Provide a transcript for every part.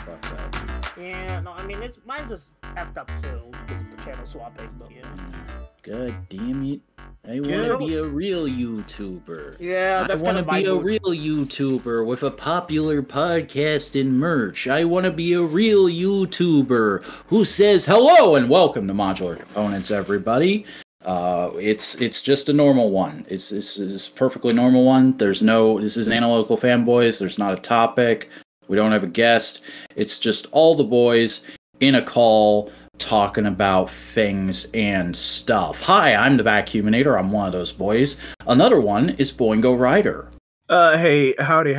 Fuck that. Yeah, no, I mean, mine's just effed up too because of the channel swapping, but yeah. God damn it. I want to be a real YouTuber. Yeah, that's I want to my be a mood. real YouTuber with a popular podcast and merch. I want to be a real YouTuber who says hello and welcome to Modular Components, everybody. It's just a normal one. It's a perfectly normal one. This is an Analytical Fanboys. There's not a topic. We don't have a guest. It's just all the boys in a call talking about things and stuff. Hi, I'm the Vacuuminator. I'm one of those boys. Another one is Boingo Rider. Hey, howdy.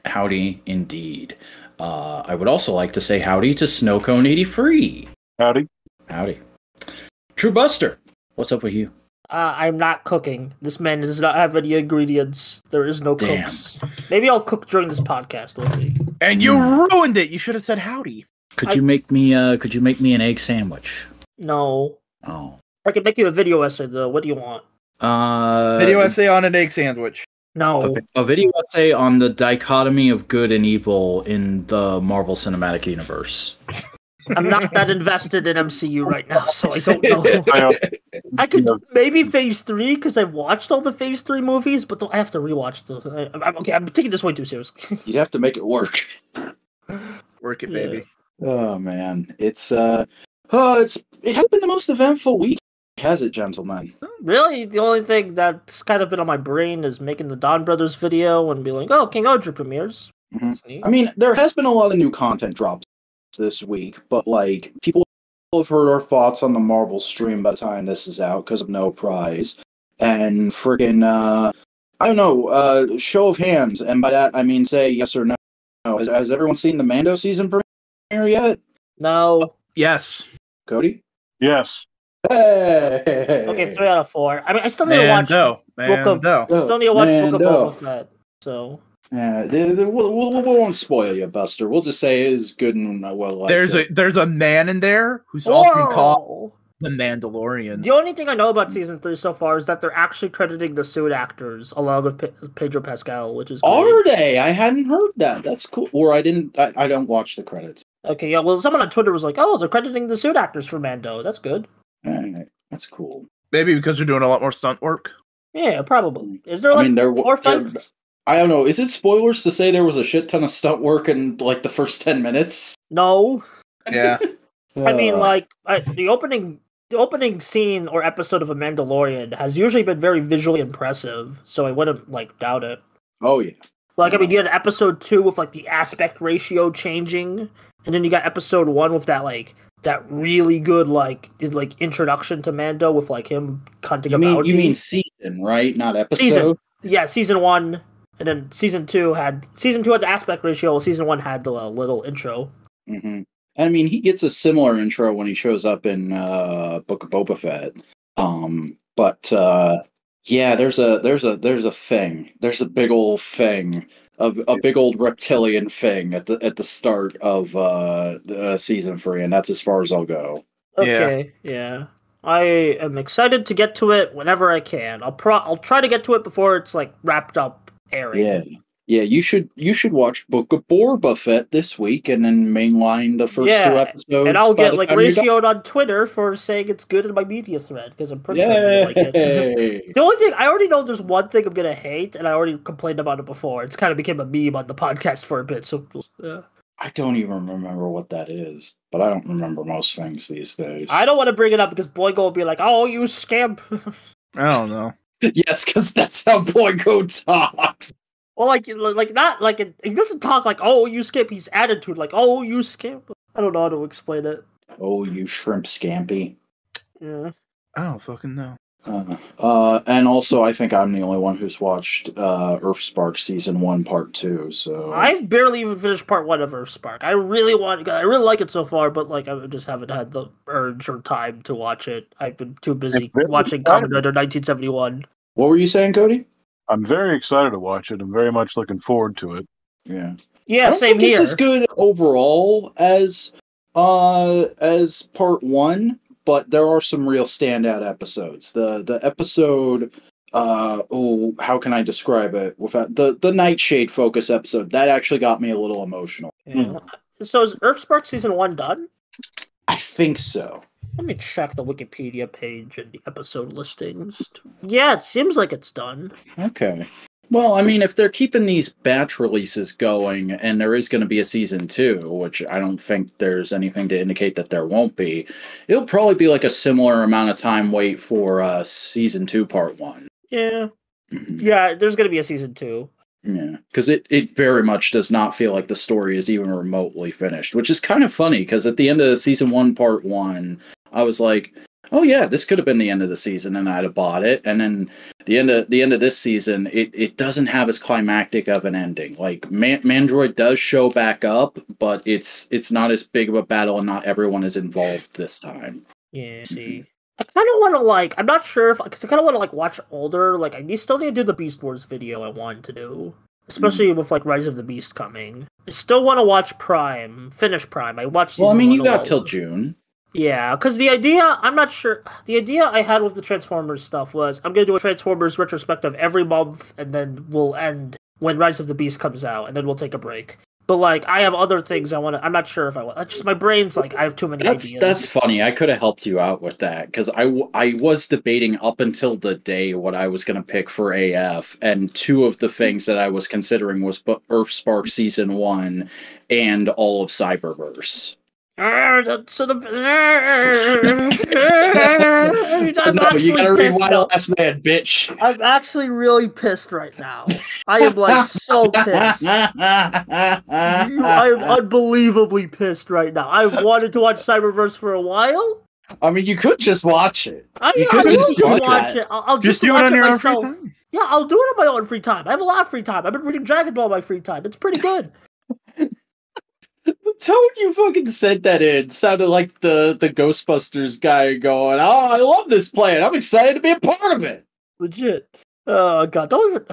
Howdy, indeed. I would also like to say howdy to Snowcone83. Howdy. True Buster, what's up with you? I'm not cooking. This man does not have any ingredients. There is no cooks. Maybe I'll cook during this podcast. We'll see. And you ruined it. You should have said howdy. Could you make me an egg sandwich? No. Oh. I could make you a video essay though. What do you want? Video essay on an egg sandwich. No. A video essay on the dichotomy of good and evil in the Marvel Cinematic Universe. I'm not that invested in MCU right now, so I don't know. I could maybe Phase 3 because I've watched all the Phase 3 movies, but I have to rewatch I'm taking this way too serious. You'd have to make it work. Work it, baby. Oh man, it has been the most eventful week, has it, gentlemen? Really, the only thing that's kind of been on my brain is making the Don Brothers video and be like, "Oh, King Audrey premieres." Mm-hmm. I mean, there has been a lot of new content drops this week, but like people have heard our thoughts on the Marvel stream by the time this is out because of No Prize and friggin' I don't know, show of hands, and by that I mean say yes or no. Has everyone seen the Mando season premiere yet? No. Yes. Cody? Yes. Hey. Okay, 3 out of 4. I mean, I still need to watch Book of Boba Fett. So. Yeah, we won't spoil you, Buster. We'll just say it is good and well liked. There's a man in there who's often called the Mandalorian. The only thing I know about season 3 so far is that they're actually crediting the suit actors along with Pedro Pascal, which is great. Are they? I hadn't heard that. That's cool. Or I don't watch the credits. Okay, yeah. Well, someone on Twitter was like, "Oh, they're crediting the suit actors for Mando. That's good." That's cool. Maybe because they're doing a lot more stunt work. Yeah, probably. Is there more fights? I don't know. Is it spoilers to say there was a shit ton of stunt work in like the first 10 minutes? No. Yeah. I mean, like the opening scene or episode of A Mandalorian has usually been very visually impressive, so I wouldn't doubt it. Oh yeah. I mean, you had episode 2 with the aspect ratio changing, and then you got episode 1 with that really good introduction to Mando with him hunting a bounty. You mean season, right? Not episode. Season 1. And then season 2 had the aspect ratio. While season 1 had the little intro. Mm-hmm. I mean, he gets a similar intro when he shows up in Book of Boba Fett. Yeah, there's a thing. There's a big old thing, a big old reptilian thing at the start of season 3, and that's as far as I'll go. Okay, yeah. I am excited to get to it whenever I can. I'll try to get to it before it's wrapped up. Airing. Yeah. You should watch Book of Boba Fett this week, and then mainline the first 2 episodes. And I'll get ratioed on Twitter for saying it's good in my media thread because I'm pretty sure I'm gonna like it. The only thing I already know, there's one thing I'm gonna hate, and I already complained about it before. It's kind of became a meme on the podcast for a bit. So I don't even remember what that is, but I don't remember most things these days. I don't want to bring it up because Boingo will be like, "Oh, you scamp." I don't know. Yes, because that's how Boingo talks. Well, he doesn't talk like, "Oh, you skip." He's attitude like, "Oh, you skip." I don't know how to explain it. Oh, you shrimp scampi. Yeah. I don't fucking know. And also, I think I'm the only one who's watched Earthspark Season 1, Part 2, so... I've barely even finished Part 1 of Earthspark. I really like it so far, but I just haven't had the urge or time to watch it. I've been too busy watching Kamen Rider 1971. What were you saying, Cody? I'm very excited to watch it. I'm very much looking forward to it. Yeah, same here. It's as good overall as Part 1, but there are some real standout episodes. The episode, how can I describe it? Without the Nightshade focus episode, that actually got me a little emotional. Yeah. So is Earthspark season 1 done? I think so. Let me check the Wikipedia page and the episode listings. Yeah, it seems like it's done. Okay. Well, I mean, if they're keeping these batch releases going, and there is going to be a season 2, which I don't think there's anything to indicate that there won't be, it'll probably be like a similar amount of time wait for season 2 part 1. Yeah. Yeah, there's going to be a season 2. Yeah, because it very much does not feel like the story is even remotely finished, which is kind of funny, because at the end of season 1 part 1, I was like, oh yeah, this could have been the end of the season, and I'd have bought it. And then the end of this season, it doesn't have as climactic of an ending. Like Mandroid does show back up, but it's not as big of a battle, and not everyone is involved this time. Yeah, see. I kind of want to, I'm not sure because I kind of want to, watch older, I still need to do the Beast Wars video I wanted to do. Especially with, Rise of the Beast coming. I still want to watch Prime, finish Prime. I watched season 1 you got till June. Yeah, because the idea, I'm not sure, the idea I had with the Transformers stuff was, I'm going to do a Transformers retrospective every month, and then we'll end when Rise of the Beast comes out, and then we'll take a break. But, I have other things I want to... I'm not sure if I want... Just my brain's, I have too many ideas. That's funny. I could have helped you out with that, because I was debating up until the day what I was going to pick for AF, and 2 of the things that I was considering was Earthspark Season 1 and all of Cyberverse. So the... No, you gotta read Wild Ass Man, bitch. I'm actually really pissed right now. I am so pissed. I am unbelievably pissed right now. I've wanted to watch Cyberverse for a while. I mean, you could just watch it. You could just watch it. I'll just do it on your own free time. Yeah, I'll do it on my own free time. I have a lot of free time. I've been reading Dragon Ball on my free time. It's pretty good. The tone you fucking said that in sounded like the Ghostbusters guy going, oh, I love this planet. I'm excited to be a part of it. Legit. Oh, God. Don't even...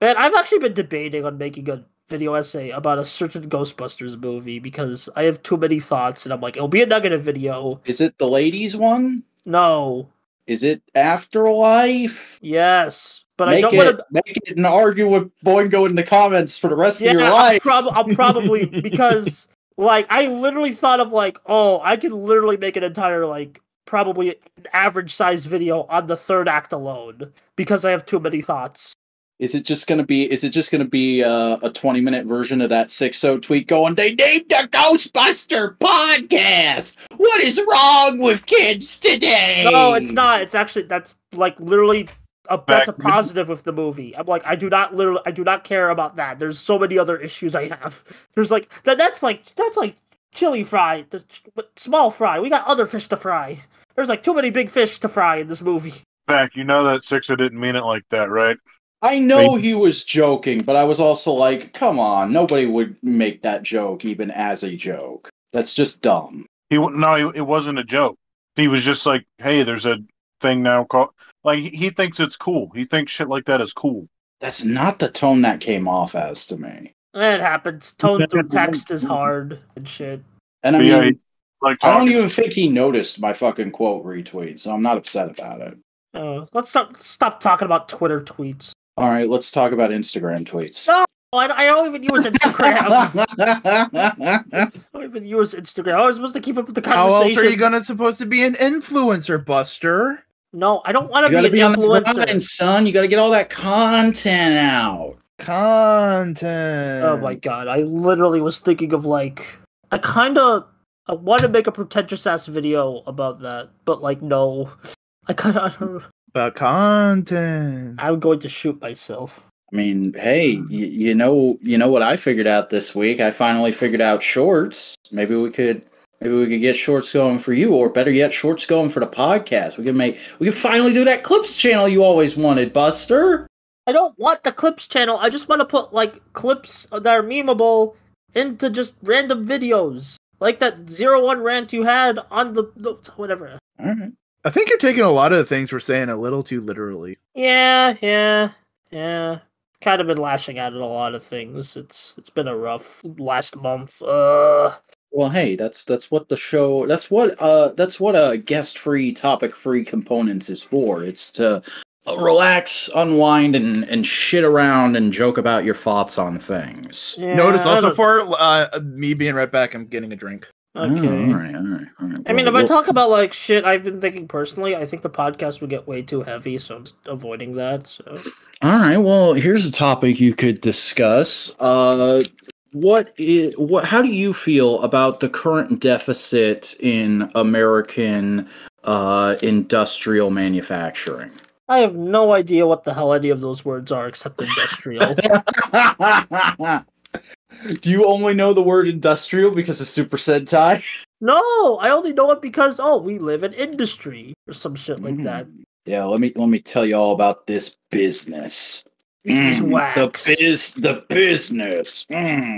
Man, I've actually been debating on making a video essay about a certain Ghostbusters movie because I have too many thoughts, and I'm like, it'll be a negative video. Is it the ladies one? No. Is it Afterlife? Yes. But I don't want to make it and argue with Boingo in the comments for the rest of your life. I'll probably because I literally thought of I could literally make an entire probably an average size video on the 3rd act alone because I have too many thoughts. Is it just gonna be a 20-minute version of that 6-0 tweet going, they named the Ghostbuster podcast? What is wrong with kids today? No, it's not. It's actually that's literally that's a positive with the movie. I'm I do not care about that. There's so many other issues I have. There's that's chili fry, small fry. We got other fish to fry. There's too many big fish to fry in this movie. Back, you know that Sixa didn't mean it like that, right? I know he was joking, but I was also come on, nobody would make that joke even as a joke. That's just dumb. It wasn't a joke. He was just hey, there's a thing now called he thinks it's cool. He thinks shit like that is cool. That's not the tone that came off as to me. It happens. Tone through text is hard and shit. And I mean, I don't even think he noticed my fucking quote retweet, so I'm not upset about it. Let's stop talking about Twitter tweets. All right, let's talk about Instagram tweets. No, I don't even use Instagram. I don't even use Instagram. I was supposed to keep up with the conversation. How else are you supposed to be an influencer, Buster? No, I don't want to be an influencer. On the grind, son. You got to get all that content out. Content. Oh my god! I literally was thinking of I want to make a pretentious ass video about that, but no. I kind of about content. I'm going to shoot myself. I mean, hey, you know what I figured out this week? I finally figured out shorts. Maybe we could get shorts going for you, or better yet, shorts going for the podcast. We can finally do that clips channel you always wanted, Buster. I don't want the clips channel. I just want to put clips that are memeable into just random videos, like that 01 rant you had on the whatever. All right. I think you're taking a lot of the things we're saying a little too literally. Yeah. Kind of been lashing out at a lot of things. It's been a rough last month. Well, hey, that's what the show. That's what a guest-free, topic-free components is for. It's to relax, unwind, and shit around and joke about your thoughts on things. Yeah, Notice also for me being right back, I'm getting a drink. Okay. Oh, all right. I mean, if I talk about like shit I've been thinking personally, I think the podcast would get way too heavy, so I'm just avoiding that. So. All right. Well, here's a topic you could discuss. How do you feel about the current deficit in American industrial manufacturing? I have no idea what the hell any of those words are except industrial. Do you only know the word industrial because of Super Sentai? No, I only know it because we live in industry or some shit like that. Yeah, let me tell you all about this business. Wax. The business.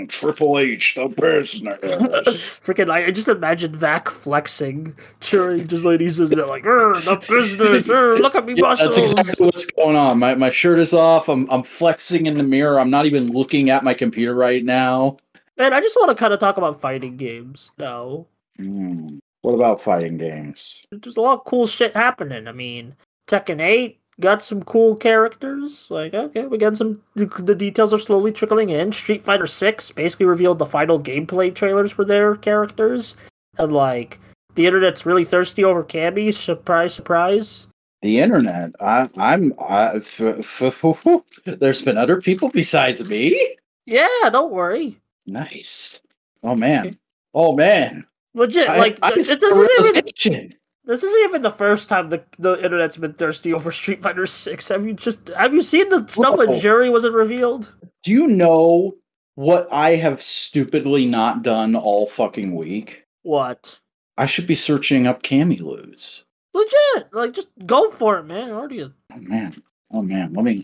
Triple H, the business. Freaking, I just imagine Vac flexing, cheering just like he says that, like, the business, look at me muscles. That's exactly what's going on. My shirt is off. I'm flexing in the mirror. I'm not even looking at my computer right now. Man, I just want to kind of talk about fighting games now. What about fighting games? There's a lot of cool shit happening. I mean, Tekken 8 got some cool characters. Like, okay, we got some. The details are slowly trickling in. Street Fighter 6 basically revealed the final gameplay trailers for their characters, and like the internet's really thirsty over Cammy. Surprise, surprise. The internet. There's been other people besides me. Yeah, don't worry. Nice. Oh man. Oh man. Legit. This isn't even the first time the internet's been thirsty over Street Fighter 6. Have you seen the stuff when Jury wasn't revealed? Do you know what I have stupidly not done all fucking week? What? I should be searching up Cammy Loots. Legit. Like, just go for it, man. Oh man. Let me.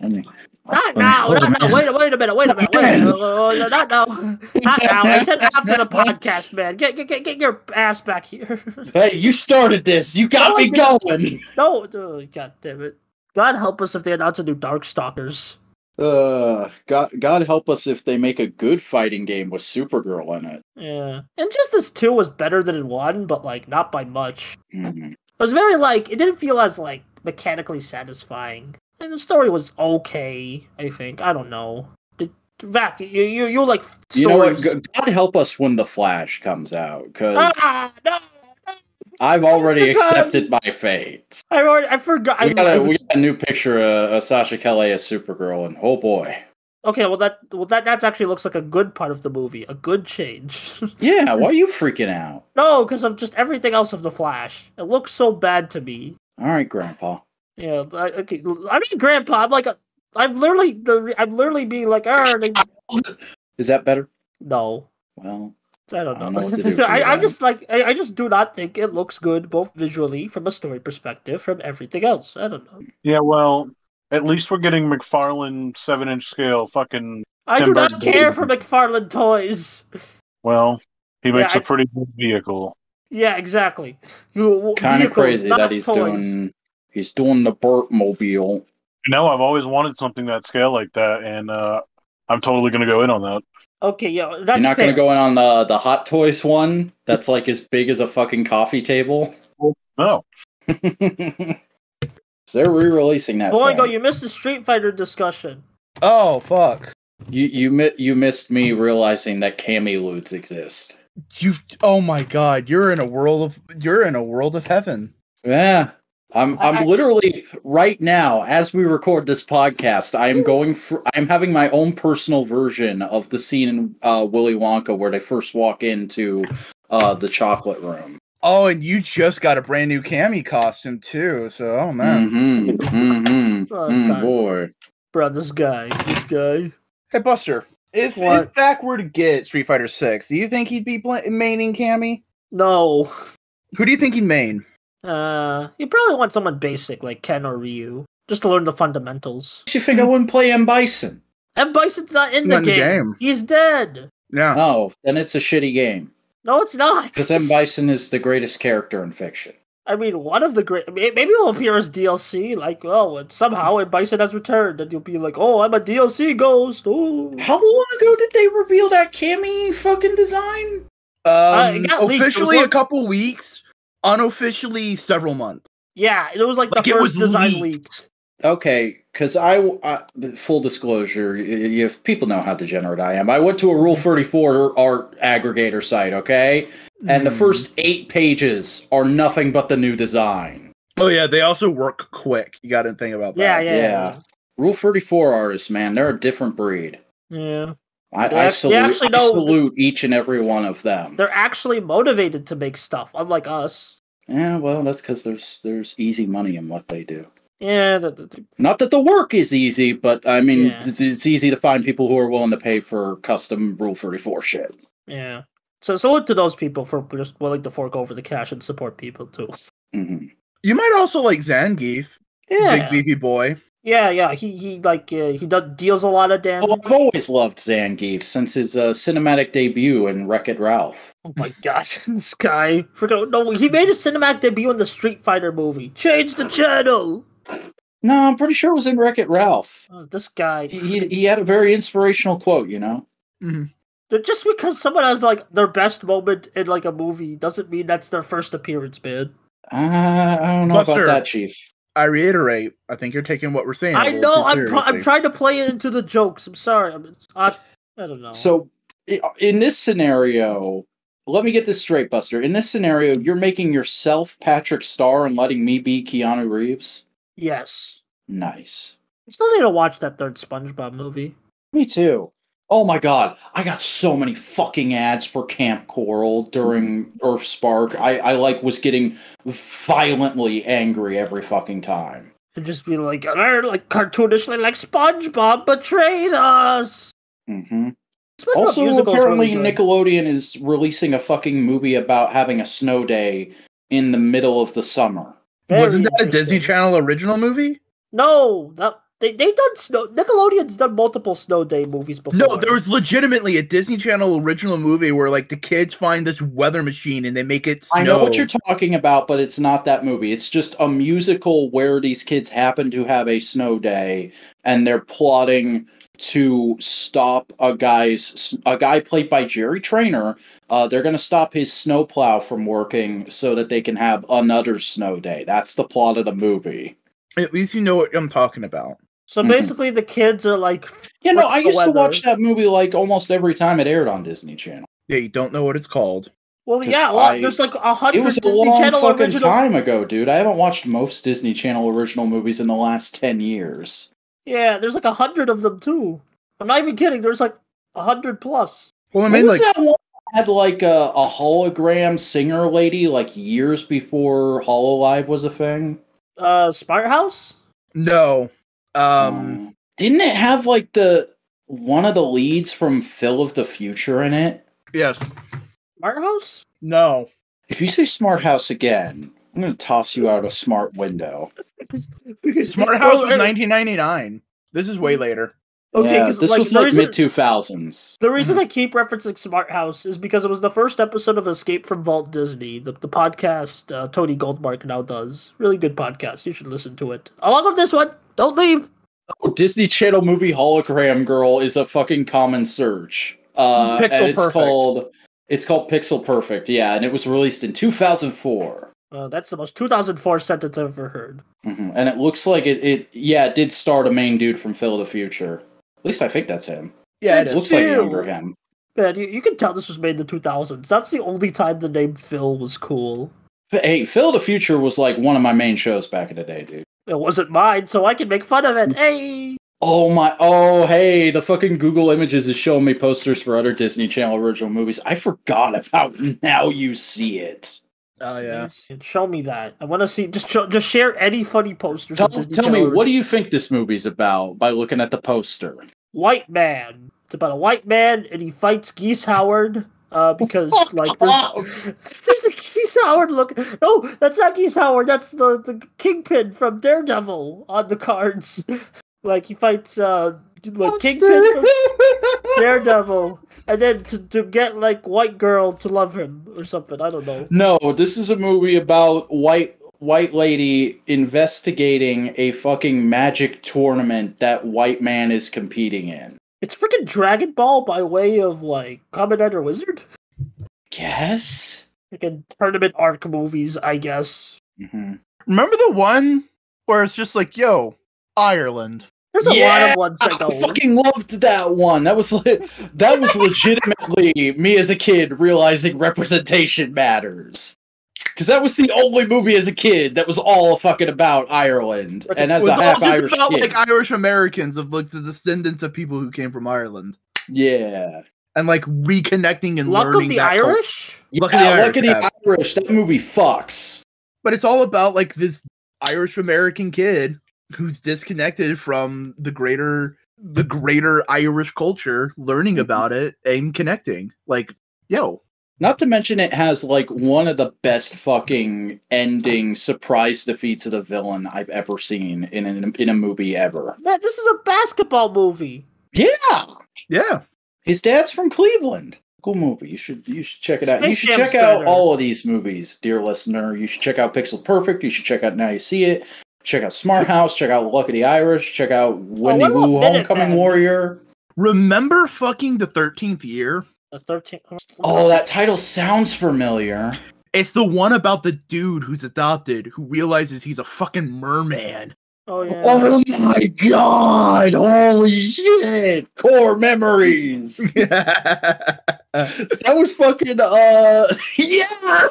Not now. Wait a minute. Not now. I said after the podcast, man. Get your ass back here. Hey, you started this. You got me going. No, God damn it. God help us if they announce a new Darkstalkers. God help us if they make a good fighting game with Supergirl in it. Yeah. Injustice 2 was better than 1, but like not by much. Mm-hmm. It was very like it didn't feel as like mechanically satisfying. And the story was okay, I think. I don't know. Vac, you like stories. You know what? God help us when The Flash comes out, because no. I've already accepted my fate. I forgot. We got a new picture of Sasha Kelly as Supergirl, and oh boy. Okay, that actually looks like a good part of the movie, a good change. Yeah, why are you freaking out? No, because of just everything else of The Flash. It looks so bad to me. All right, Grandpa. Yeah, okay. I mean, Grandpa. I'm literally being like, Is that better? No. Well, I don't know. what to do I just do not think it looks good, both visually, from a story perspective, from everything else. I don't know. Yeah, well, at least we're getting McFarlane 7-inch scale fucking. I do not care for McFarlane toys. Well, he makes a pretty good vehicle. Yeah, exactly. Kind of crazy that he's doing the Burke mobile. No, I've always wanted something that scale like that, and I'm totally gonna go in on that. Okay, yeah, that's You're not gonna go in on the Hot Toys one that's like as big as a fucking coffee table? No. So they're re-releasing that. Boingo, you missed the Street Fighter discussion. Oh fuck! You missed me realizing that Cammy Loots exist. Oh my god! You're in a world of heaven. Yeah. I'm literally right now, as we record this podcast, I'm having my own personal version of the scene in Willy Wonka where they first walk into the chocolate room. Oh, and you just got a brand new Cammy costume too. So, oh man, boy, bro, this guy. Hey, Buster, if Vac were to get Street Fighter 6, do you think he'd be maining Cammy? No. Who do you think he'd main? You probably want someone basic like Ken or Ryu, just to learn the fundamentals. You think I wouldn't play M. Bison? M. Bison's not in the game. He's dead. Yeah. Oh, then it's a shitty game. No, it's not. Because M. Bison is the greatest character in fiction. I mean, one of the great. Maybe he'll appear as DLC. Like, and somehow M. Bison has returned, and you'll be like, "Oh, I'm a DLC ghost." Oh. How long ago did they reveal that Cammy fucking design? Officially a couple weeks. Unofficially several months. Yeah, it was like the first design leaked. Okay, because full disclosure, if people know how degenerate I am, I went to a Rule 34 art aggregator site, okay? And the first 8 pages are nothing but the new design. Oh yeah, they also work quick. You got to think about that. Yeah. Rule 34 artists, man, they're a different breed. Yeah. I salute each and every one of them. They're actually motivated to make stuff, unlike us. Yeah, well, that's because there's easy money in what they do. Yeah. Not that the work is easy, but I mean, it's easy to find people who are willing to pay for custom Rule 34 shit. Yeah. So salute to those people for just willing to fork over the cash and support people too. Mm-hmm. You might also like Zangief. Yeah. Big beefy boy. Yeah. He deals a lot of damage. Oh, I've always loved Zangief since his cinematic debut in Wreck-It Ralph. Oh my gosh, this guy! No, he made a cinematic debut in the Street Fighter movie. Change the channel. No, I'm pretty sure it was in Wreck-It Ralph. Oh, this guy. He had a very inspirational quote, you know? Mm-hmm. Just because someone has like their best moment in like a movie doesn't mean that's their first appearance, man. I don't know about that, Chief. I reiterate, I think you're taking what we're saying. I know. I'm trying to play it into the jokes. I'm sorry. I don't know. So, in this scenario, let me get this straight, Buster. In this scenario, you're making yourself Patrick Starr and letting me be Keanu Reeves? Yes. Nice. I still need to watch that third SpongeBob movie. Me too. Oh my god, I got so many fucking ads for Camp Coral during Earth Spark. I was getting violently angry every fucking time. To just be like cartoonishly like SpongeBob betrayed us. Mm-hmm. Also, apparently really Nickelodeon is releasing a fucking movie about having a snow day in the middle of the summer. Wasn't that a Disney Channel original movie? No, they've done snow. Nickelodeon's done multiple snow day movies before. No, there was legitimately a Disney Channel original movie where like the kids find this weather machine and they make it snow. I know what you're talking about, but it's not that movie. It's just a musical where these kids happen to have a snow day and they're plotting to stop a guy played by Jerry Trainer. They're going to stop his snowplow from working so that they can have another snow day. That's the plot of the movie. At least you know what I'm talking about. So basically, the kids are like... I used to watch that movie like almost every time it aired on Disney Channel. Yeah, you don't know what it's called. Well, yeah, there's like 100 It was Disney a long Channel fucking original... time ago, dude. I haven't watched most Disney Channel original movies in the last 10 years. Yeah, there's like 100 of them, too. I'm not even kidding. There's like 100 plus. Well, I mean, like... that one had like a hologram singer lady like years before HoloLive was a thing? Smart House? No. Didn't it have like one of the leads from Phil of the Future in it? Yes. Smart House? No. If you say Smart House again, I'm going to toss you out a smart window. Smart House was 1999. This is way later. Okay, yeah, this was like mid-2000s. The reason I keep referencing Smart House is because it was the first episode of Escape from Walt Disney, the podcast Tony Goldmark now does. Really good podcast. You should listen to it. Along with this one, don't leave. Oh, Disney Channel movie Hologram Girl is a fucking common search. Pixel Perfect. It's called Pixel Perfect, yeah, and it was released in 2004. That's the most 2004 sentence I've ever heard. Mm-hmm. And it looks like it did star the main dude from Phil of the Future. At least I think that's him. Yeah, it looks like younger him. Man, you can tell this was made in the 2000s. That's the only time the name Phil was cool. But, hey, Phil of the Future was like one of my main shows back in the day, dude. It wasn't mine, so I can make fun of it. Hey! Hey, the fucking Google Images is showing me posters for other Disney Channel original movies. I forgot about Now You See It. Oh, yeah. Show me that. I want to see, just share any funny posters. Tell me, what do you think this movie's about by looking at the poster? White man. It's about a white man, and he fights Geese Howard, because, like, there's a Geese Howard look. No, that's not Geese Howard, that's the Kingpin from Daredevil on the cards. Like, he fights, Kingpin from Daredevil, and then to get, like, white girl to love him, or something, I don't know. No, this is a movie about white lady investigating a fucking magic tournament that white man is competing in. It's freaking Dragon Ball by way of, like, Kamen Rider Wizard? Yes. Freaking tournament arc movies, I guess. Mm-hmm. Remember the one where it's just like, yo, Ireland. There's a lot of ones that go. I fucking loved that one. That was legitimately me as a kid realizing representation matters. Because that was the only movie as a kid that was all fucking about Ireland, and as a half Irish about, kid, like Irish Americans of like the descendants of people who came from Ireland. Yeah, and like reconnecting and Luck learning. Of the Irish. Luck of the Irish. That movie fucks. But it's all about like this Irish American kid who's disconnected from the greater Irish culture, learning about it and connecting. Like, yo. Not to mention it has, like, one of the best fucking ending surprise defeats of the villain I've ever seen in a movie ever. Man, this is a basketball movie. Yeah! Yeah. His dad's from Cleveland. Cool movie. You should check it out. You should check better. out all of these movies, dear listener. You should check out Pixel Perfect. You should check out Now You See It. Check out Smart House. Check out Luck of the Irish. Check out Wendy Wu, Homecoming Warrior. Remember fucking The 13th Year? The 13th. Oh, that title sounds familiar. It's the one about the dude who's adopted who realizes he's a fucking merman. Oh yeah. Oh my god! Holy shit! Core memories. That was fucking yeah.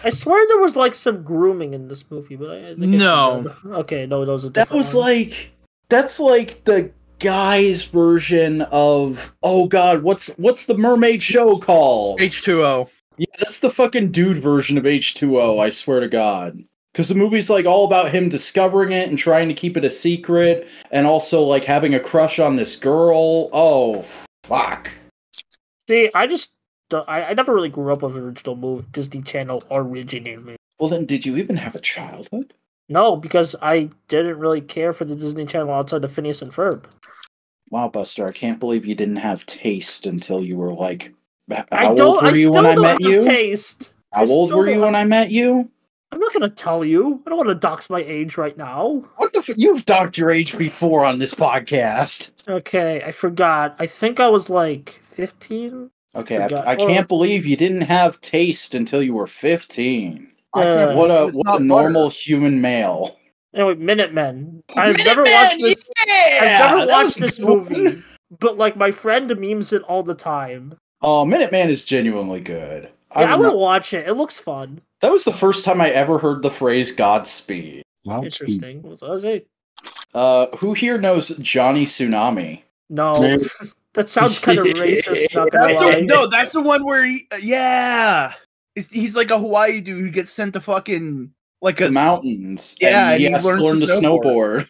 I swear there was like some grooming in this movie, but I think no. Okay, no, those are. That was like that's like the guy's version of god, what's the mermaid show called? H2O. Yeah, that's the fucking dude version of H2O. I swear to God. Because the movie's like all about him discovering it and trying to keep it a secret, and also like having a crush on this girl. Oh, fuck. See, I never really grew up with original movie, Disney Channel originated movie. Well, then, did you even have a childhood? No, because I didn't really care for the Disney Channel outside of Phineas and Ferb. Wow, Buster, I can't believe you didn't have taste until you were like... How old were you when I met you? How old were you when I met you? I'm not going to tell you. I don't want to dox my age right now. What the f- You've doxed your age before on this podcast. Okay, I forgot. I think I was like 15. Okay, I can't believe you didn't have taste until you were 15. What a normal human male. Anyway, Minutemen. I've never watched this. Yeah! I've never watched this movie, but like my friend memes it all the time. Oh, Minuteman is genuinely good. Yeah, I will watch it. It looks fun. That was the first time I ever heard the phrase Godspeed. Interesting. What was it? Who here knows Johnny Tsunami? No. That sounds kind of racist, not gonna lie. No, that's the one where he's like a Hawaii dude who gets sent to fucking like the mountains. Yeah, and he has to learn to snowboard.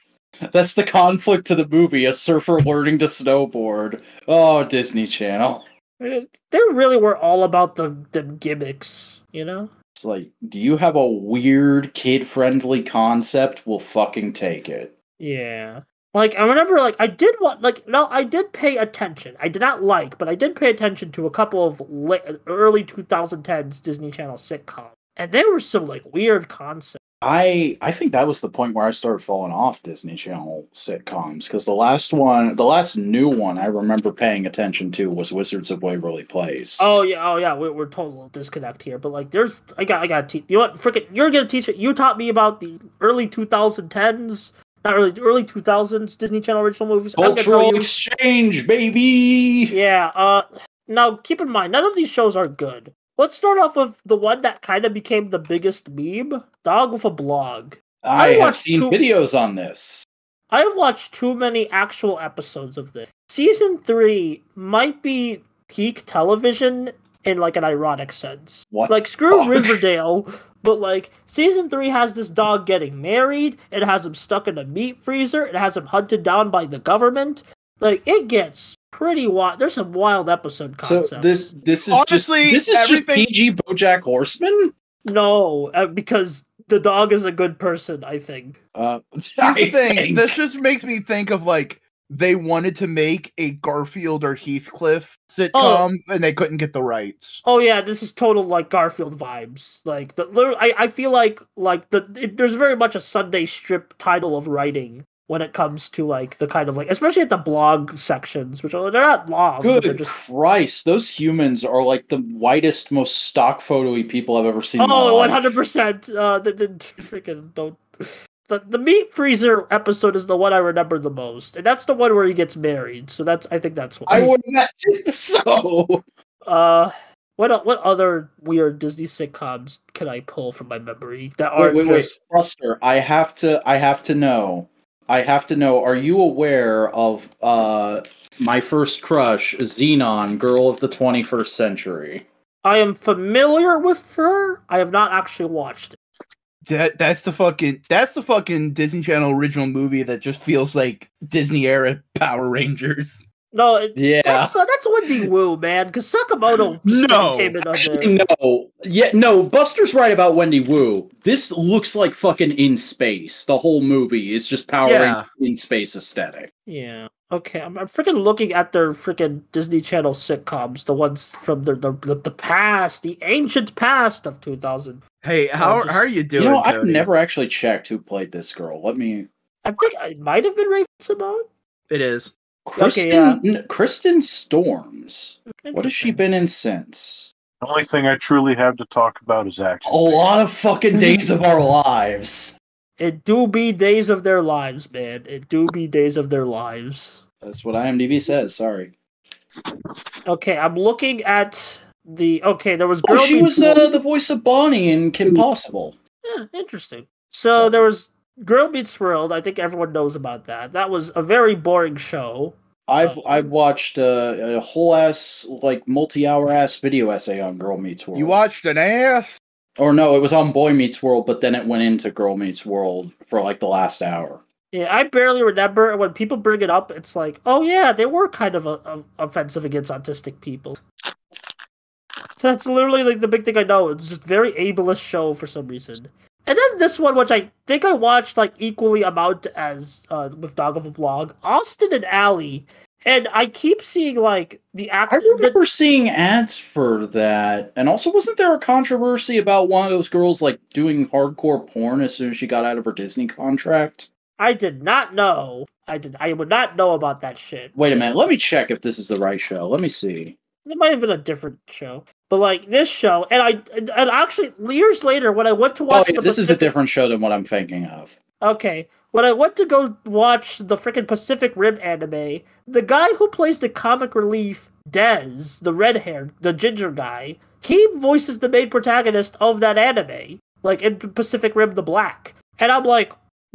That's the conflict to the movie, a surfer learning to snowboard. Oh, Disney Channel. They really were all about the gimmicks, you know? It's like, do you have a weird kid-friendly concept? We'll fucking take it. Yeah. Like, I remember, like, I did pay attention. I did not like, but I did pay attention to a couple of early 2010s Disney Channel sitcoms. And there were some, like, weird concepts. I think that was the point where I started falling off Disney Channel sitcoms, because the last new one I remember paying attention to was Wizards of Waverly Place. Oh yeah, we're total disconnect here. But like, I got teach. You know what? Frickin', you're gonna teach it. You taught me about the early 2010s, not early 2000s Disney Channel original movies. Cultural exchange, baby. Yeah. Now keep in mind, none of these shows are good. Let's start off with the one that kind of became the biggest meme, Dog with a Blog. I have seen videos on this. I have watched too many actual episodes of this. Season 3 might be peak television in like an ironic sense. What? Like, screw Riverdale, but like, Season 3 has this dog getting married, it has him stuck in a meat freezer, it has him hunted down by the government. Like, it gets pretty wild. There's some wild episode concepts. So this is honestly, just PG BoJack Horseman? No, because the dog is a good person, I think. Here's the thing. This just makes me think of like they wanted to make a Garfield or Heathcliff sitcom and they couldn't get the rights. Oh yeah, this is total like Garfield vibes. Like I feel like there's very much a Sunday Strip title of writing when it comes to like the kind of like, especially at the blog sections, which they're not long. Good Christ, those humans are like the whitest, most stock photo-y people I've ever seen. Oh, 100%. Freaking don't. The meat freezer episode is the one I remember the most, and that's the one where he gets married. So I think that's what I would imagine so. What other weird Disney sitcoms can I pull from my memory that are Wait, Buster. I have to know. Are you aware of my first crush, Xenon, girl of the 21st century? I am familiar with her. I have not actually watched it. That's the fucking Disney Channel original movie that just feels like Disney era Power Rangers. No, that's Wendy Wu, man. Because Sakamoto came in on there. No. Buster's right about Wendy Wu. This looks like fucking In Space. The whole movie is just Power Rangers in space aesthetic. Yeah. Okay, I'm freaking looking at their freaking Disney Channel sitcoms, the ones from the past, the ancient past of 2000. Hey, how are you doing? I've never actually checked who played this girl. I think it might have been Raven Simone. It is. Kristen Storms. What has she been in since? The only thing I truly have to talk about is action. A lot of fucking Days of Our Lives. It do be days of their lives, man. It do be days of their lives. That's what IMDb says. Sorry. Okay, I'm looking at there was Girl she was the voice of Bonnie in Kim Possible. Yeah, interesting. So there was Girl Meets World. I think everyone knows about that. That was a very boring show. I've watched a whole ass multi-hour ass video essay on Girl Meets World. You watched an ass? Or no, it was on Boy Meets World, but then it went into Girl Meets World for the last hour. Yeah, I barely remember. And when people bring it up, it's like, oh yeah, they were kind of offensive against autistic people. That's literally the big thing I know. It's just very ableist show for some reason. And then this one, which I think I watched equally amount as with Dog of a Blog, Austin and Ally, and I keep seeing the act. I remember seeing ads for that, and also wasn't there a controversy about one of those girls doing hardcore porn as soon as she got out of her Disney contract? I did not know. I would not know about that shit. Wait a minute, let me check if this is the right show. Let me see. It might have been a different show. But this show, and actually years later when I went to watch this is a different show than what I'm thinking of. Okay. When I went to go watch the freaking Pacific Rim anime, the guy who plays the comic relief Dez, the ginger guy, he voices the main protagonist of that anime, in Pacific Rim the Black. And I'm like,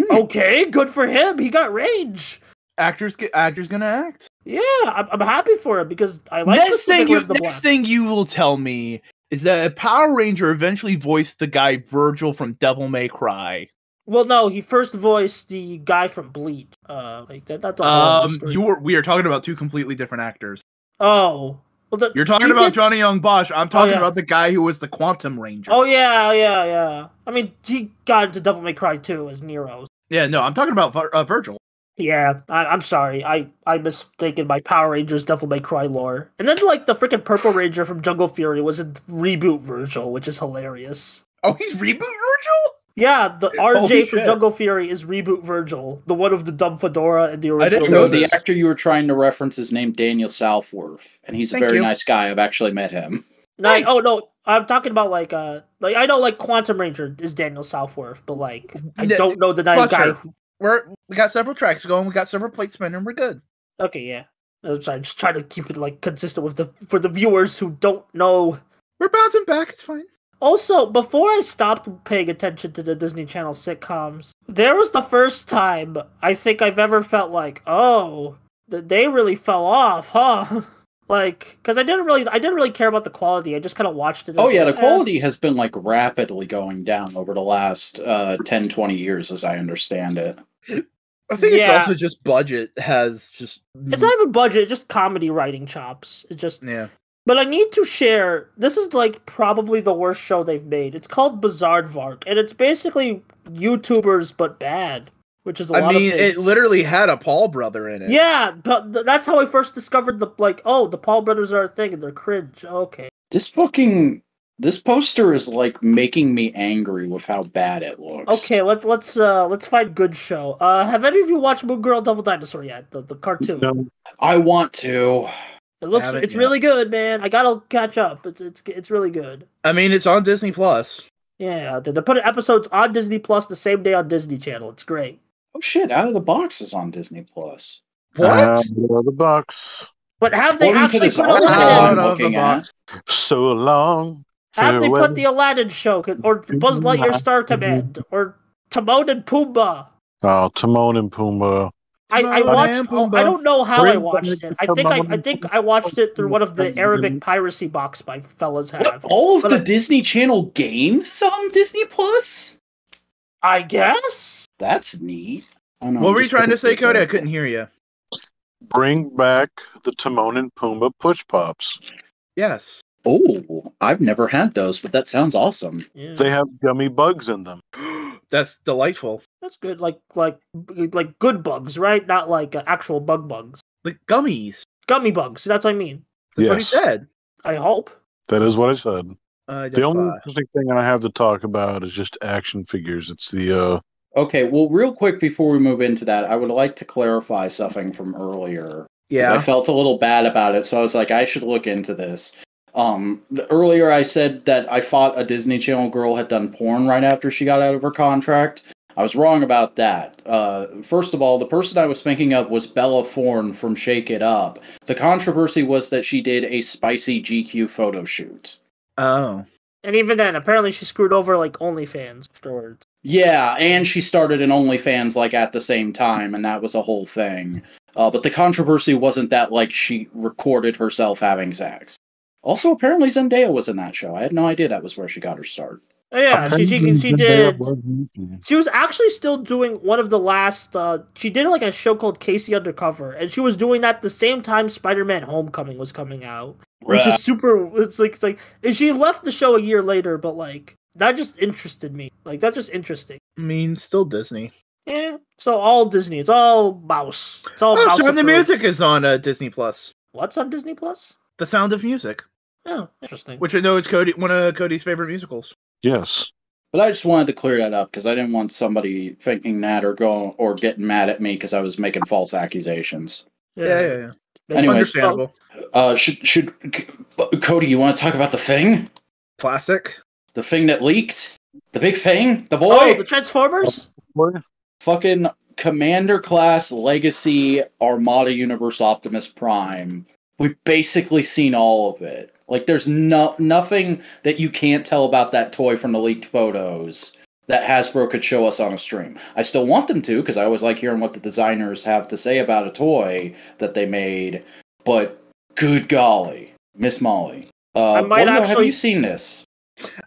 okay, good for him. He got range. Actors gonna act. Yeah, I'm happy for him because I like Pacific Rim the Black. Next thing you will tell me is that a Power Ranger eventually voiced the guy Virgil from Devil May Cry. Well, no, he first voiced the guy from Bleach. That's all. We are talking about two completely different actors. Oh, well, you're talking about Johnny Young Bosch. I'm talking about the guy who was the Quantum Ranger. Oh yeah. I mean, he got into Devil May Cry 2 as Nero. Yeah, no, I'm talking about Virgil. Yeah, I'm sorry. I mistaken my Power Rangers Devil May Cry lore. And then the freaking Purple Ranger from Jungle Fury was in Reboot Virgil, which is hilarious. Oh, he's Reboot Virgil? Yeah, the RJ from Jungle Fury is Reboot Virgil, the one of the dumb fedora and the original. I didn't know the actor you were trying to reference is named Daniel Southworth, and he's a very nice guy. I've actually met him. Nice. Oh no, I'm talking about I know Quantum Ranger is Daniel Southworth, but I don't know the guy. We got several tracks going. We got several plates spinning. We're good. Okay, yeah. I'm sorry, just trying to keep it consistent for the viewers who don't know. We're bouncing back. It's fine. Also, before I stopped paying attention to the Disney Channel sitcoms, there was the first time I think I've ever felt they really fell off, huh? Because I didn't really care about the quality. I just kind of watched it. The quality has been rapidly going down over the last 10, 20 years, as I understand it. I think it's also just budget has just. It's not even budget; it's just comedy writing chops. It's just But I need to share. This is probably the worst show they've made. It's called Bizarrevark, and it's basically YouTubers but bad, which is a lot of things. It literally had a Paul brother in it. Yeah, but that's how I first discovered the Paul brothers are a thing and they're cringe. Okay. This poster is making me angry with how bad it looks. Okay, let's find good show. Have any of you watched Moon Girl Devil Dinosaur yet? The cartoon. No. I want to. It's really good, man. I gotta catch up. It's really good. I mean, it's on Disney Plus. Yeah, they're putting episodes on Disney Plus the same day on Disney Channel. It's great. Oh shit! Out of the Box is on Disney Plus. What? The box. But have they According to actually this put article I'm Aladdin? looking at, So long. Have they farewell. put the Aladdin show, or Buzz Lightyear Star Command, or Timon and Pumbaa? Oh, Timon and Pumbaa. I watched. I don't know how I watched it. I think I watched it through one of the Arabic piracy box my fellas have. all of the Disney Channel games is on Disney Plus. I guess That's neat. Oh, no, What I'm were you just trying to looking say, for Cody? I it. couldn't hear you. Bring back the Timon and Pumbaa push pops. Yes. Oh, I've never had those, but that sounds awesome. yeah. They have gummy bugs in them. That's delightful. That's good. Like good bugs, right? Not like actual bugs. Like gummies. Gummy bugs. That's what I mean. That's what he said. I hope. That is what I said. The only Identify. interesting thing I have to talk about is just action figures. It's the Okay, well, real quick before we move into that, I would like to clarify something from earlier. 'Cause I Yeah. felt a little bad about it, so I was like, I should look into this. Earlier I said that I thought a Disney Channel girl had done porn right after she got out of her contract. I was wrong about that. First of all, the person I was thinking of was Bella Thorne from Shake It Up. The controversy was that she did a spicy GQ photo shoot. Oh. And even then, apparently she screwed over like OnlyFans afterwards. Yeah, and she started an OnlyFans like at the same time, and that was a whole thing. But the controversy wasn't that like she recorded herself having sex. Also, apparently Zendaya was in that show. I had no idea that was where she got her start. Oh, yeah, she did. She was actually still doing one of the last. She did like a show called Casey Undercover, and she was doing that the same time Spider-Man: Homecoming was coming out, which is super. It's like and she left the show a year later, but like that just interested me. Like that's just interesting. I mean, still Disney. Yeah, so all Disney. It's all mouse. It's all Oh, mouse. Sound of approved. Music is on Disney Plus. What's on Disney Plus? The Sound of Music, Oh, interesting. which I know is one of Cody's favorite musicals. yes. But I just wanted to clear that up because I didn't want somebody thinking that or getting mad at me because I was making false accusations. Yeah. Anyways, Understandable. Should Cody, you want to talk about the thing? Classic. The thing that leaked? The big thing? The boy? Oh, the Transformers. Fucking Commander Class Legacy Armada Universe Optimus Prime. We've basically seen all of it. Like, there's nothing that you can't tell about that toy from the leaked photos that Hasbro could show us on a stream. I still want them to, because I always like hearing what the designers have to say about a toy that they made. But, good golly, Miss Molly. Have you seen this?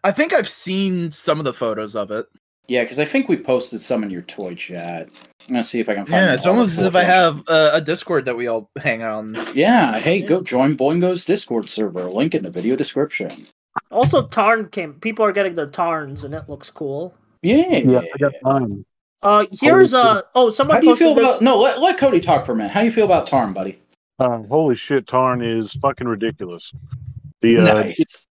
I think I've seen some of the photos of it. Yeah, because I think we posted some in your toy chat. I'm gonna see if I can find. Yeah, it's almost as if I have a Discord that we all hang on. Yeah, hey, go join Boingo's Discord server. Link in the video description. Also, Tarn came. People are getting their Tarns, and it looks cool. Yeah. I got mine. Here's someone. How do you feel this. about? No, let Cody talk for a minute. How do you feel about Tarn, buddy? Holy shit, Tarn is fucking ridiculous. Nice.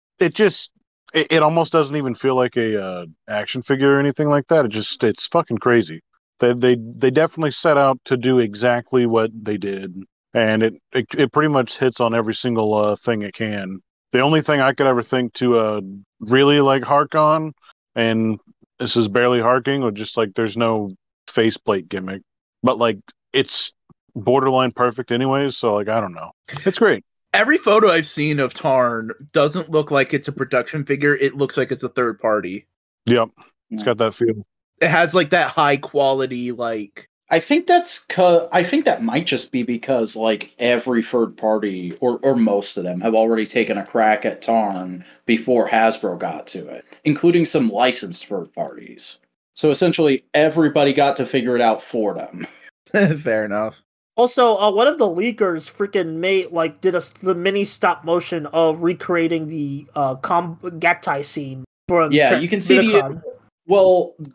It almost doesn't even feel like a action figure or anything like that. It's fucking crazy. They definitely set out to do exactly what they did, and it pretty much hits on every single thing it can. The only thing I could ever think to really like hark on, and this is barely harking, or just like there's no faceplate gimmick, but like it's borderline perfect anyways. So like I don't know, it's great. Every photo I've seen of Tarn doesn't look like it's a production figure. It looks like it's a third party. Yep, it's got that feel. It has like that high quality, like. I think that might just be because like every third party or most of them have already taken a crack at Tarn before Hasbro got to it, including some licensed third parties. So essentially, everybody got to figure it out for them. Fair enough. Also, one of the leakers freaking did the mini stop motion of recreating the Gatai scene from you can see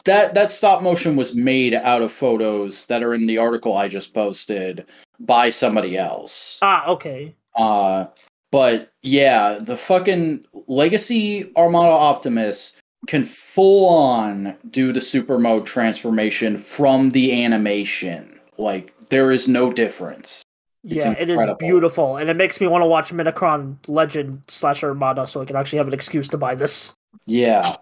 that stop motion was made out of photos that are in the article I just posted by somebody else. Okay. But yeah, the fucking Legacy Armada Optimus can full on do the super mode transformation from the animation. Like, there is no difference. It is beautiful, and it makes me want to watch Minicron Legend / Armada so I can actually have an excuse to buy this. Yeah,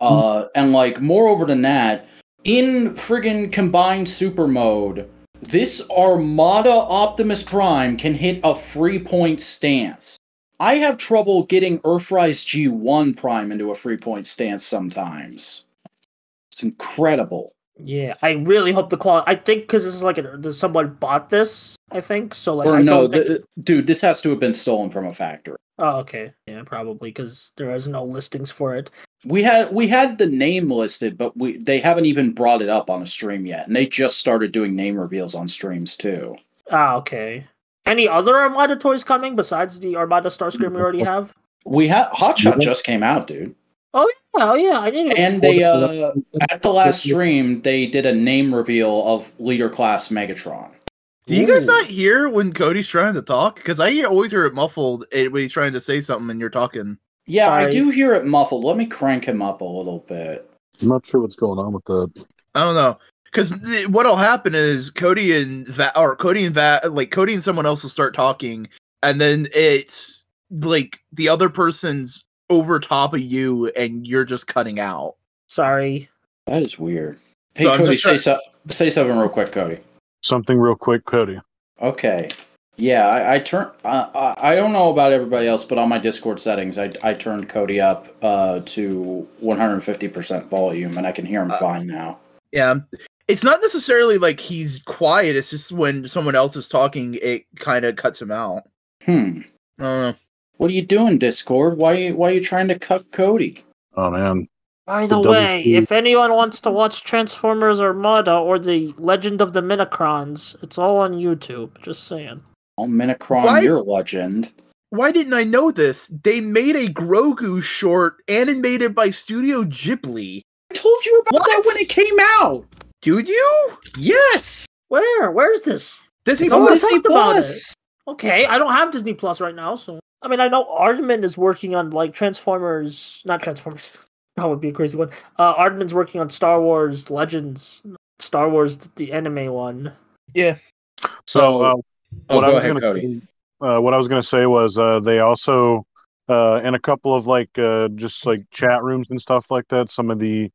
and like moreover than that, in friggin' combined super mode, this Armada Optimus Prime can hit a 3-point stance. I have trouble getting Earthrise G1 Prime into a 3-point stance sometimes. It's incredible. Yeah, I really hope the quality. I think because this is like someone bought this. I think so. Like, Or I no, don't think... dude, this has to have been stolen from a factory. Oh, okay. Yeah, probably because there is no listings for it. We had the name listed, but they haven't even brought it up on a stream yet, and they just started doing name reveals on streams too. Ah, okay. Any other Armada toys coming besides the Armada Starscream we already have? We had Hotshot just came out, dude. Oh yeah, I didn't. And they at the last stream they did a name reveal of Leader Class Megatron. Do you guys not hear when Cody's trying to talk? Because always hear it muffled when he's trying to say something and you're talking. Yeah, Sorry. I do hear it muffled. Let me crank him up a little bit. I'm not sure what's going on with that. I don't know. Because what'll happen is Cody and someone else will start talking, and then it's like the other person's over top of you, and you're just cutting out. Sorry. That is weird. Hey, So Cody, say something real quick, Cody. Something real quick, Cody. Okay. Yeah, I turned. I don't know about everybody else, but on my Discord settings, I turned Cody up to 150% volume, and I can hear him fine now. Yeah, it's not necessarily like he's quiet. It's just when someone else is talking, it kind of cuts him out. I don't know. What are you doing, Discord? Why are you trying to cut Cody? Oh man. By the way, if anyone wants to watch Transformers Armada or the Legend of the Minicrons, it's all on YouTube. Just saying. Oh, Minicron, you're a legend. Why didn't I know this? They made a Grogu short animated by Studio Ghibli. I told you about that when it came out. Did you? Yes. Where? Where's this? Disney Someone Plus. talked about it. Okay, I don't have Disney Plus right now, so I mean I know Aardman is working on like Transformers, not Transformers. That would be a crazy one. Aardman's working on Star Wars Legends, Star Wars the anime one. Yeah. So, go ahead, Cody. What I was going to say was they also in a couple of like just like chat rooms and stuff like that. Some of the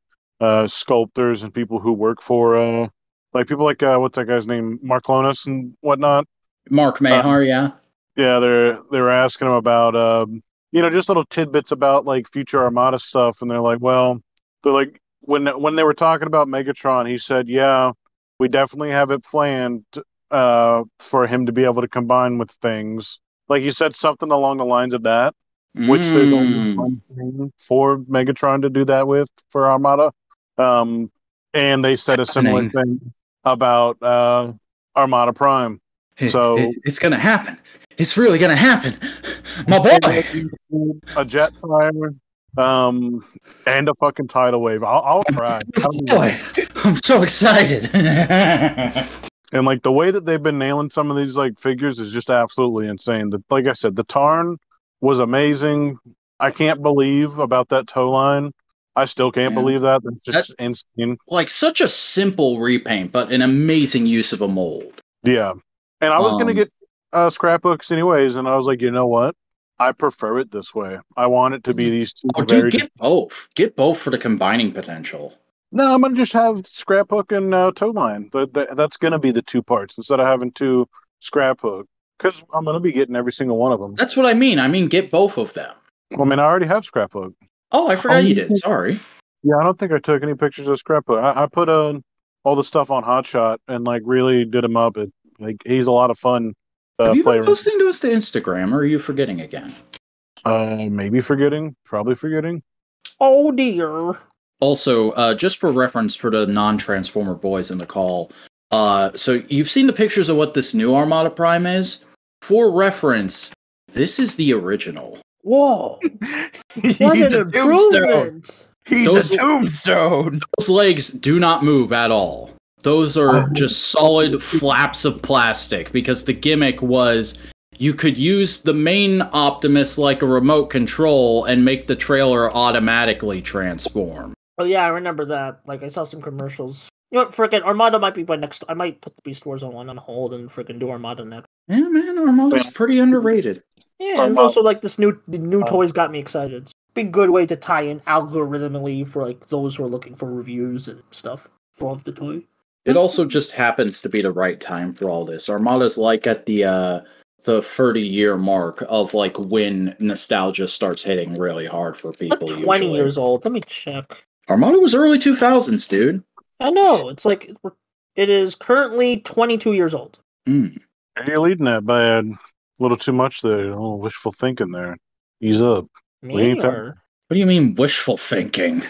sculptors and people who work for like people like what's that guy's name, Mark Lonis and whatnot. Mark Mahar, yeah. Yeah, they were asking him about just little tidbits about like future Armada stuff, and they're like when they were talking about Megatron, he said, yeah, we definitely have it planned for him to be able to combine with things. Like he said something along the lines of that, which there's only one thing for Megatron to do that with for Armada. And they said a similar thing about Armada Prime. So it's gonna happen. It's really gonna happen. My boy. A jet fire, and a fucking tidal wave. I'll cry. Boy, I'm so excited. And like the way that they've been nailing some of these like figures is just absolutely insane. Like I said, the Tarn was amazing. I can't believe about that toe line. I still can't believe that. That's just insane. Like such a simple repaint, but an amazing use of a mold. Yeah. And I was going to get scrapbooks anyways, and I was like, you know what? I prefer it this way. I want it to be these two. Oh, dude, get both. Get both for the combining potential. No, I'm going to just have scrapbook and toe line. That's going to be the two parts instead of having two scrapbook, because I'm going to be getting every single one of them. That's what I mean. I mean, get both of them. Well, I mean, I already have scrapbook. Oh, I forgot you did. Sorry. Yeah, I don't think I took any pictures of scrapbook. I put all the stuff on Hotshot and like really did him up. He's a lot of fun. Have you been posting those to Instagram, or are you forgetting again? Maybe forgetting. Probably forgetting. Oh dear. Also, just for reference for the non-Transformer boys in the call, so you've seen the pictures of what this new Armada Prime is? For reference, this is the original. Whoa! He's a tombstone. He's a tombstone. Those legs do not move at all. Those are just solid flaps of plastic, because the gimmick was you could use the main Optimus like a remote control and make the trailer automatically transform. Oh yeah, I remember that. Like I saw some commercials. You know what, frickin' Armada might be my next. I might put the Beast Wars on hold and frickin' do Armada next. Yeah, man, Armada's pretty underrated. Yeah, and also like the new toys got me excited. be a good way to tie in algorithmically for like those who are looking for reviews and stuff for the toy. It also just happens to be the right time for all this. Armada's like at the 30-year mark of like when nostalgia starts hitting really hard for people. Like 20 usually. years old. Let me check. Armada was early 2000s, dude. I know. It's like it is currently 22 years old. Mm. You're leading that bad. A little too much there. A little wishful thinking there. Ease up. Me or... What do you mean wishful thinking?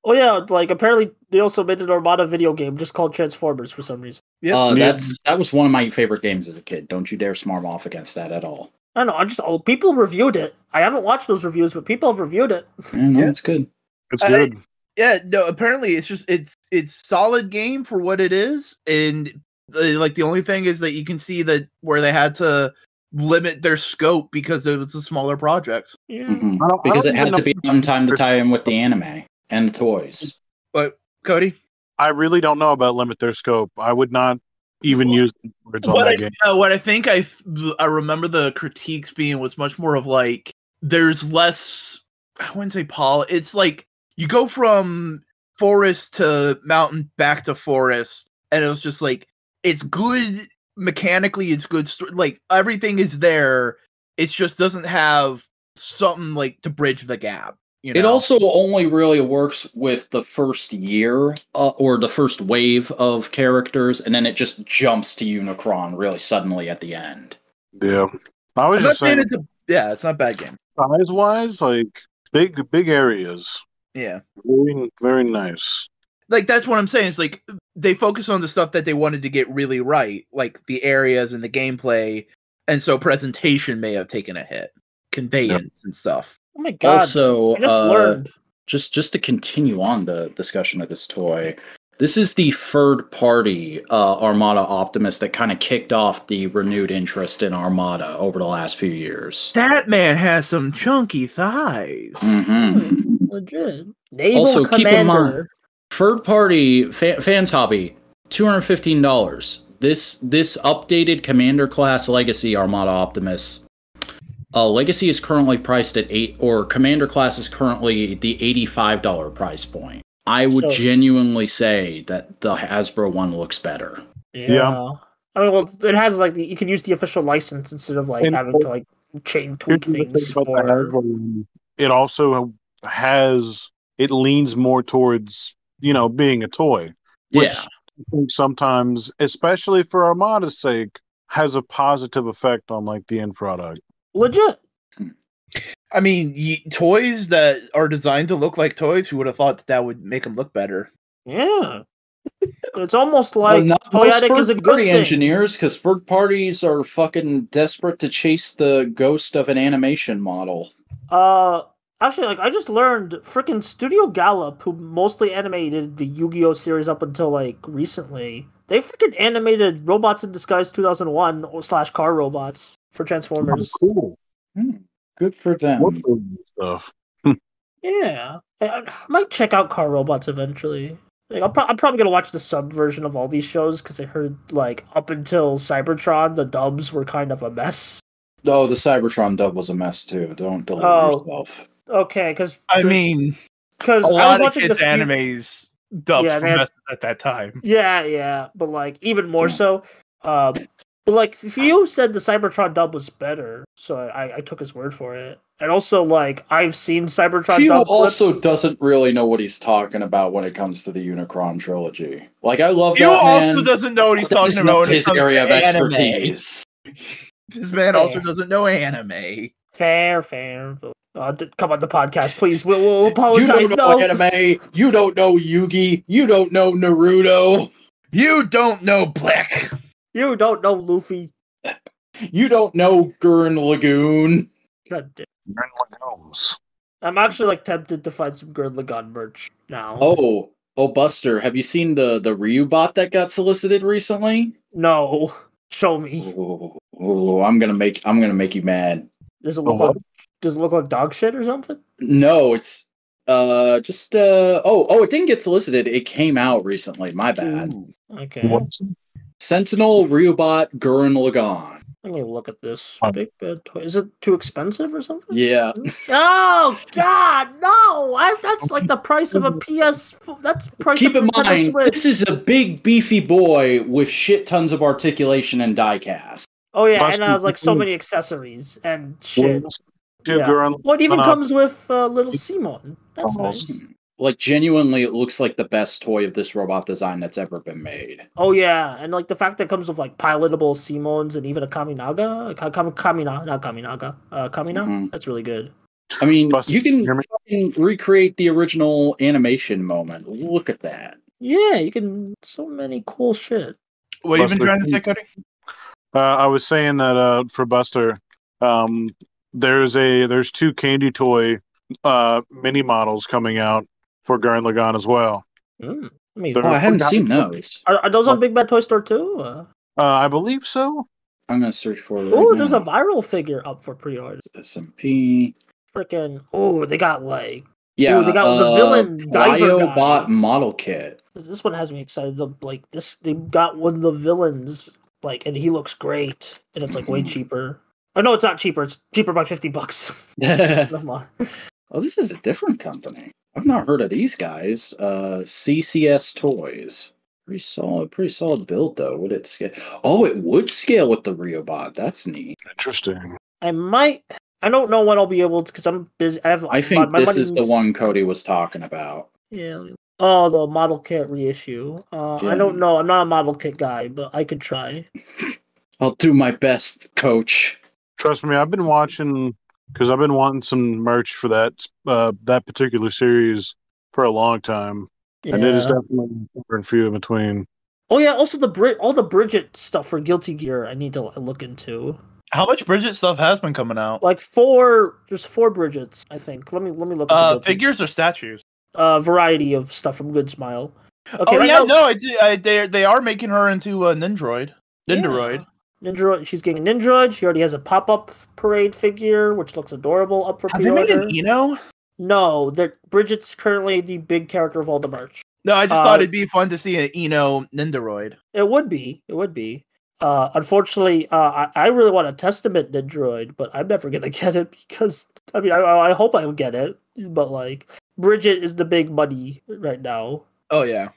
Oh yeah, like apparently they also made an Armada video game just called Transformers for some reason. That was one of my favorite games as a kid. Don't you dare smarm off against that at all. I don't know. People reviewed it. I haven't watched those reviews, but people have reviewed it. No, it's good. It's good. Yeah, no. Apparently, it's solid game for what it is, and like the only thing is that you can see that where they had to limit their scope because it was a smaller project. Yeah, because it had to be on time to tie in with the anime and the toys. But Cody, I really don't know about limit their scope. I would not even use the words on that game. What I think I remember the critiques being was much more of like there's less. I wouldn't say It's like you go from forest to mountain back to forest, and it was just like it's good mechanically. It's good. Like everything is there. It just doesn't have something like to bridge the gap. You know? It also only really works with the first year or the first wave of characters, and then it just jumps to Unicron really suddenly at the end. Yeah, I was just saying. It's not a bad game. Size-wise, like big areas. Yeah, very very nice. Like that's what I'm saying. It's like they focus on the stuff that they wanted to get really right, like the areas and the gameplay, and so presentation may have taken a hit, conveyance and stuff. Oh my god! Also, I just learned. Just to continue on the discussion of this toy, this is the third-party Armada Optimus that kind of kicked off the renewed interest in Armada over the last few years. That man has some chunky thighs. Mm-hmm. Legit. Naval also, Commander. keep in mind, third-party fans hobby, $215. This updated Commander class Legacy Armada Optimus. Legacy is currently priced at Commander class is currently the $85 price point. I would genuinely say that the Hasbro one looks better. Yeah. I mean, well, it has like you can use the official license instead of like having to like chain tweak things. It also it leans more towards being a toy, which I think sometimes, especially for Armada's sake, has a positive effect on like the end product. Legit. I mean, toys that are designed to look like toys, who would have thought that would make them look better? Yeah. It's almost like toyetic is a good thing. Engineers, because third parties are fucking desperate to chase the ghost of an animation model. Actually, like I just learned, freaking Studio Gallup, who mostly animated the Yu-Gi-Oh series up until like recently, they freaking animated Robots in Disguise 2001 / Car Robots for Transformers. Oh, cool. Good for them. Stuff. Yeah, I might check out Car Robots eventually. Like, I'm probably gonna watch the sub version of all these shows because I heard like up until Cybertron, the dubs were kind of a mess. Oh, the Cybertron dub was a mess too. Don't delude yourself. Okay, because a lot of kids' animes dubbed for messes at that time. Yeah, but like even more so. But like Few said the Cybertron dub was better, so I took his word for it. And also, like, I've seen Cybertron Few dub also clips. doesn't really know what he's talking about when it comes to the Unicron trilogy. Like, I love Few that man. also doesn't know what he's talking about when it comes area to of anime. expertise. This man also doesn't know anime. Fair. Come on the podcast, please. We'll apologize. You don't know anime. You don't know Yugi. You don't know Naruto. You don't know Black. You don't know Luffy. You don't know Gurren Lagoon. God damn. Gurren Lagoons. I'm actually like tempted to find some Gurren Lagann merch now. Oh, Buster, have you seen the Ryu bot that got solicited recently? No. Show me. Oh, I'm gonna make you mad. Does it look like dog shit or something? No, it's just it didn't get solicited. It came out recently. My bad. Ooh, okay. Sentinel Ryubot Gurren Lagann. Let me look at this. Big Bad Toy. Is it too expensive or something? Yeah. Oh God, no! That's like the price of a PS. That's price. Keep of in Nintendo mind, Switch. this is a big, beefy boy with shit tons of articulation and die cast. Oh yeah, Busted. and I was like so many accessories and shit. Yeah. Well, it even comes with little Simon. That's nice. Like, genuinely, it looks like the best toy of this robot design that's ever been made. Oh yeah, and like the fact that it comes with like pilotable Simons and even a Kaminaga, Kamina. That's really good. I mean, you can fucking recreate the original animation moment. Look at that. Yeah, you can. So many cool shit. What have you been trying to say, Cody? I was saying that for Buster, there's 2 Candy Toy mini models coming out for Gurren Lagann as well. I mean, I hadn't seen those. Are those on Big Bad Toy Store too? I believe so. I'm gonna search for it. Oh, there's a viral figure up for pre-order. SMP. Freaking! Oh, they got like they got the villain Biobot model kit. This one has me excited. Like this, they got one of the villains. Like, and he looks great, and it's like way cheaper. Oh no, it's not cheaper. It's cheaper by $50. Oh, this is a different company. I've not heard of these guys. CCS Toys. Pretty solid build though. Would it scale? Oh, it would scale with the Riobot. That's neat. Interesting. I don't know when I'll be able to because I'm busy. I think this is the one Cody was talking about. Yeah. Oh, the model kit reissue. I don't know. I'm not a model kit guy, but I could try. I'll do my best, Coach. Trust me, I've been watching because I've been wanting some merch for that particular series for a long time, and it is definitely far and few in between. Oh yeah, also all the Bridget stuff for Guilty Gear I need to look into. How much Bridget stuff has been coming out? Like there's 4 Bridgets, I think. Let me look at figures or statues? Variety of stuff from Good Smile. Okay, they are making her into a Nindroid. Nindroid. She's getting a Nindroid. She already has a pop-up parade figure, which looks adorable up for pre-order. Have they made an Eno? No, Bridget's currently the big character of all the merch. No, I just thought it'd be fun to see an Eno Nindroid. It would be. Unfortunately, I really want a Testament Nindroid, but I'm never gonna get it because I hope I get it, but like Bridget is the big money right now. Oh yeah,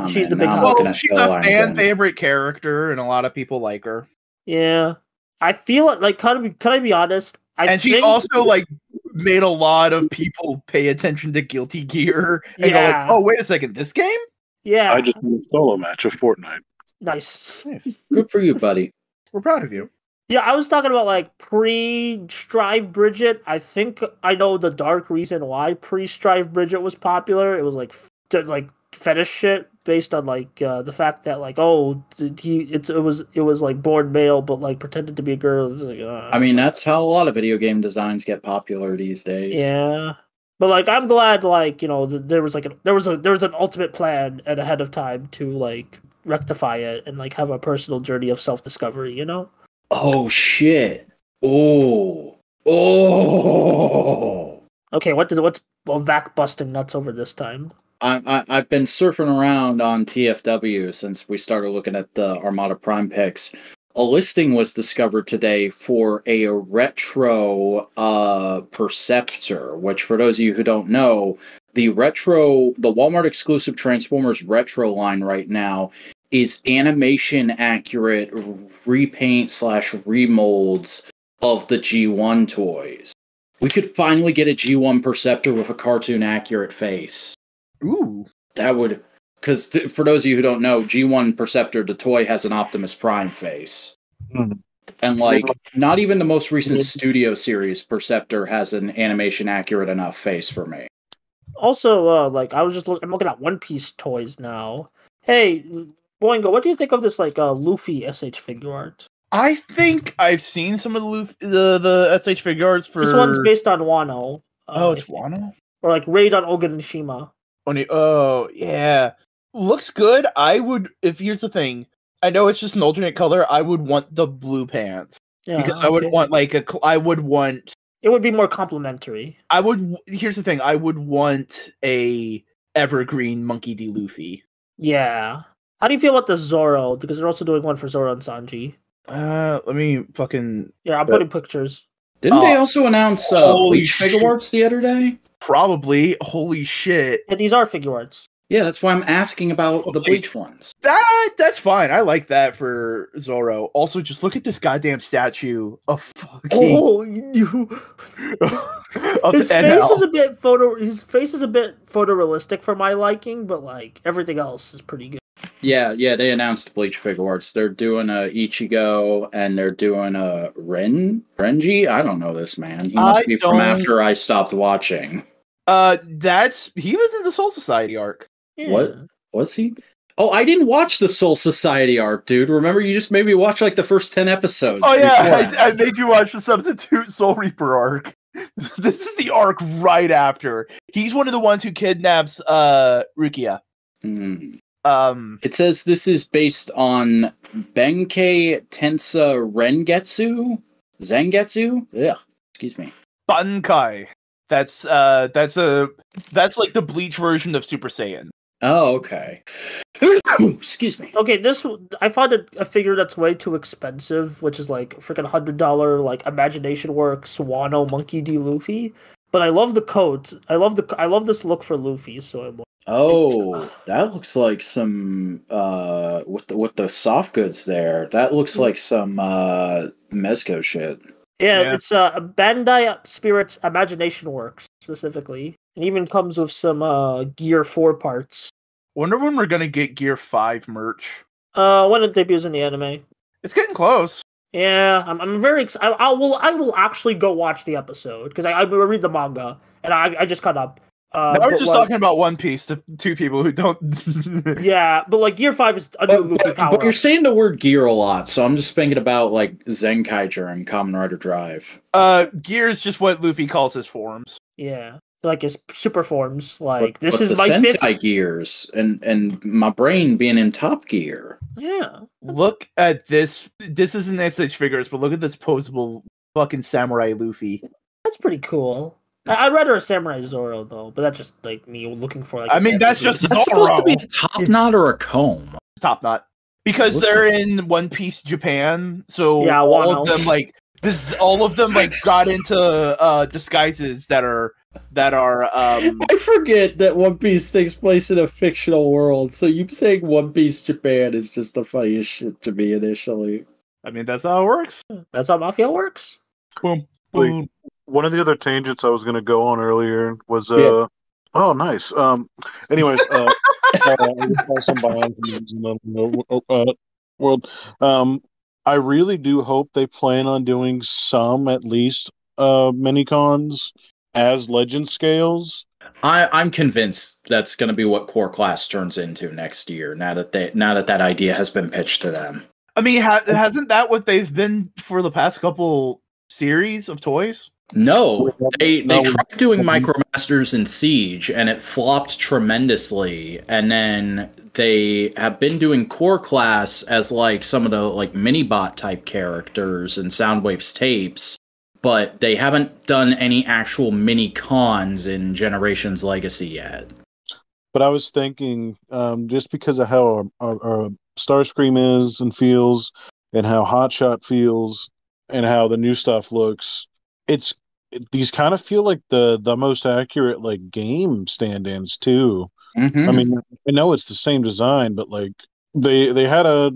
she's the big. Well, she's a fan favorite character, and a lot of people like her. Yeah, I feel like can I be honest? She also like made a lot of people pay attention to Guilty Gear and go like, "Oh, wait a second, this game?" Yeah, I just won a solo match of Fortnite. Nice. Good for you, buddy. We're proud of you. Yeah, I was talking about like pre-Strive Bridget. I think I know the dark reason why pre-Strive Bridget was popular. It was like fetish shit based on like the fact that like it was like born male but like pretended to be a girl. Like, I mean, that's how a lot of video game designs get popular these days. Yeah. But like I'm glad like, there was an ultimate plan and ahead of time to like rectify it and like have a personal journey of self-discovery, Oh shit. Oh. Okay, what's vac busting nuts over this time? I've been surfing around on TFW since we started looking at the Armada Prime picks. A listing was discovered today for a retro Perceptor, which for those of you who don't know, the Walmart exclusive Transformers retro line right now is animation accurate repaint / remolds of the G1 toys. We could finally get a G1 Perceptor with a cartoon accurate face. Ooh. That would, because for those of you who don't know, G1 Perceptor, the toy, has an Optimus Prime face. Mm. And like, not even the most recent Studio Series Perceptor has an animation accurate enough face for me. Also, like I'm looking at One Piece toys now. Hey, Boingo, what do you think of this like Luffy SH figure art? I think I've seen some of the SH figure arts for. This one's based on Wano. It's Wano? Or like Raid on Ogun and Shima. Oh yeah, looks good. Here's the thing, I know it's just an alternate color. I would want the blue pants because I would want it would be more complimentary. Here's the thing, I would want a evergreen Monkey D. Luffy. Yeah. How do you feel about the Zoro? Because they're also doing one for Zoro and Sanji. Let me fucking. Yeah, I'm putting pictures. Didn't they also announce holy Bleach figure shit. arts the other day? Probably. Holy shit. Yeah, these are figure arts. Yeah, that's why I'm asking about the Okay. Bleach ones. That's fine. I like that for Zoro. Also, just look at this goddamn statue of fucking. Oh, you. of His NL. face is a bit photorealistic for my liking, but like everything else is pretty good. Yeah, they announced Bleach figure arts. They're doing a Ichigo and they're doing a Renji. I don't know this man. He must be from after I stopped watching. He was in the Soul Society arc. Yeah. What was he? Oh, I didn't watch the Soul Society arc, dude. Remember, you just made me watch like the first 10 episodes. Oh yeah, I made you watch the Substitute Soul Reaper arc. This is the arc right after. He's one of the ones who kidnaps Rukia. It says this is based on Benkei Tensa Zangetsu? Yeah, excuse me. Bankai. That's like the Bleach version of Super Saiyan. Oh, okay. Excuse me. Okay, I found a figure that's way too expensive, which is like freaking $100 like Imagination Works Wano Monkey D Luffy. But I love the coat. I love this look for Luffy. So I'm like, that looks like some with the soft goods there. That looks like some Mezco shit. Yeah, it's Bandai Spirits Imagination Works specifically. It even comes with some Gear 4 parts. Wonder when we're gonna get Gear 5 merch. When it debuts in the anime. It's getting close. Yeah, I'm very excited. I will actually go watch the episode because I will read the manga and I just caught up. Now we're just talking about One Piece to two people who don't. Yeah, but like Gear 5 is a new Luffy power. But you're saying the word gear a lot, so I'm just thinking about like Zenkaiger and Kamen Rider Drive. Gear is just what Luffy calls his forms. Yeah, like his super forms. Like this is the my Sentai gears, and my brain being in Top Gear. Yeah. Look at this. This isn't SH figures, but look at this posable fucking samurai Luffy. That's pretty cool. I'd rather a Samurai Zoro though, but that's just like me looking for like. I mean, that's just That's supposed to be a top knot or a comb. Top knot, because they're in One Piece Japan, so yeah, all of them got into disguises that are. I forget that One Piece takes place in a fictional world, so you saying One Piece Japan is just the funniest shit to me initially. I mean, that's how it works. That's how Mafia works. Boom, boom. One of the other tangents I was going to go on earlier was oh, nice. Anyways, world. I really do hope they plan on doing some, at least, mini cons as legend scales. I'm convinced that's going to be what Core Class turns into next year. Now that idea has been pitched to them. I mean, hasn't that what they've been for the past couple series of toys? No, they tried doing Micromasters in Siege, and it flopped tremendously. And then they have been doing Core Class as like some of the like mini-bot type characters and Soundwave's tapes, but they haven't done any actual mini cons in Generations Legacy yet. But I was thinking, just because of how our Starscream is and feels, and how Hotshot feels, and how the new stuff looks, these kind of feel like the most accurate like game stand-ins too. Mm-hmm. I mean, I know it's the same design, but like they had a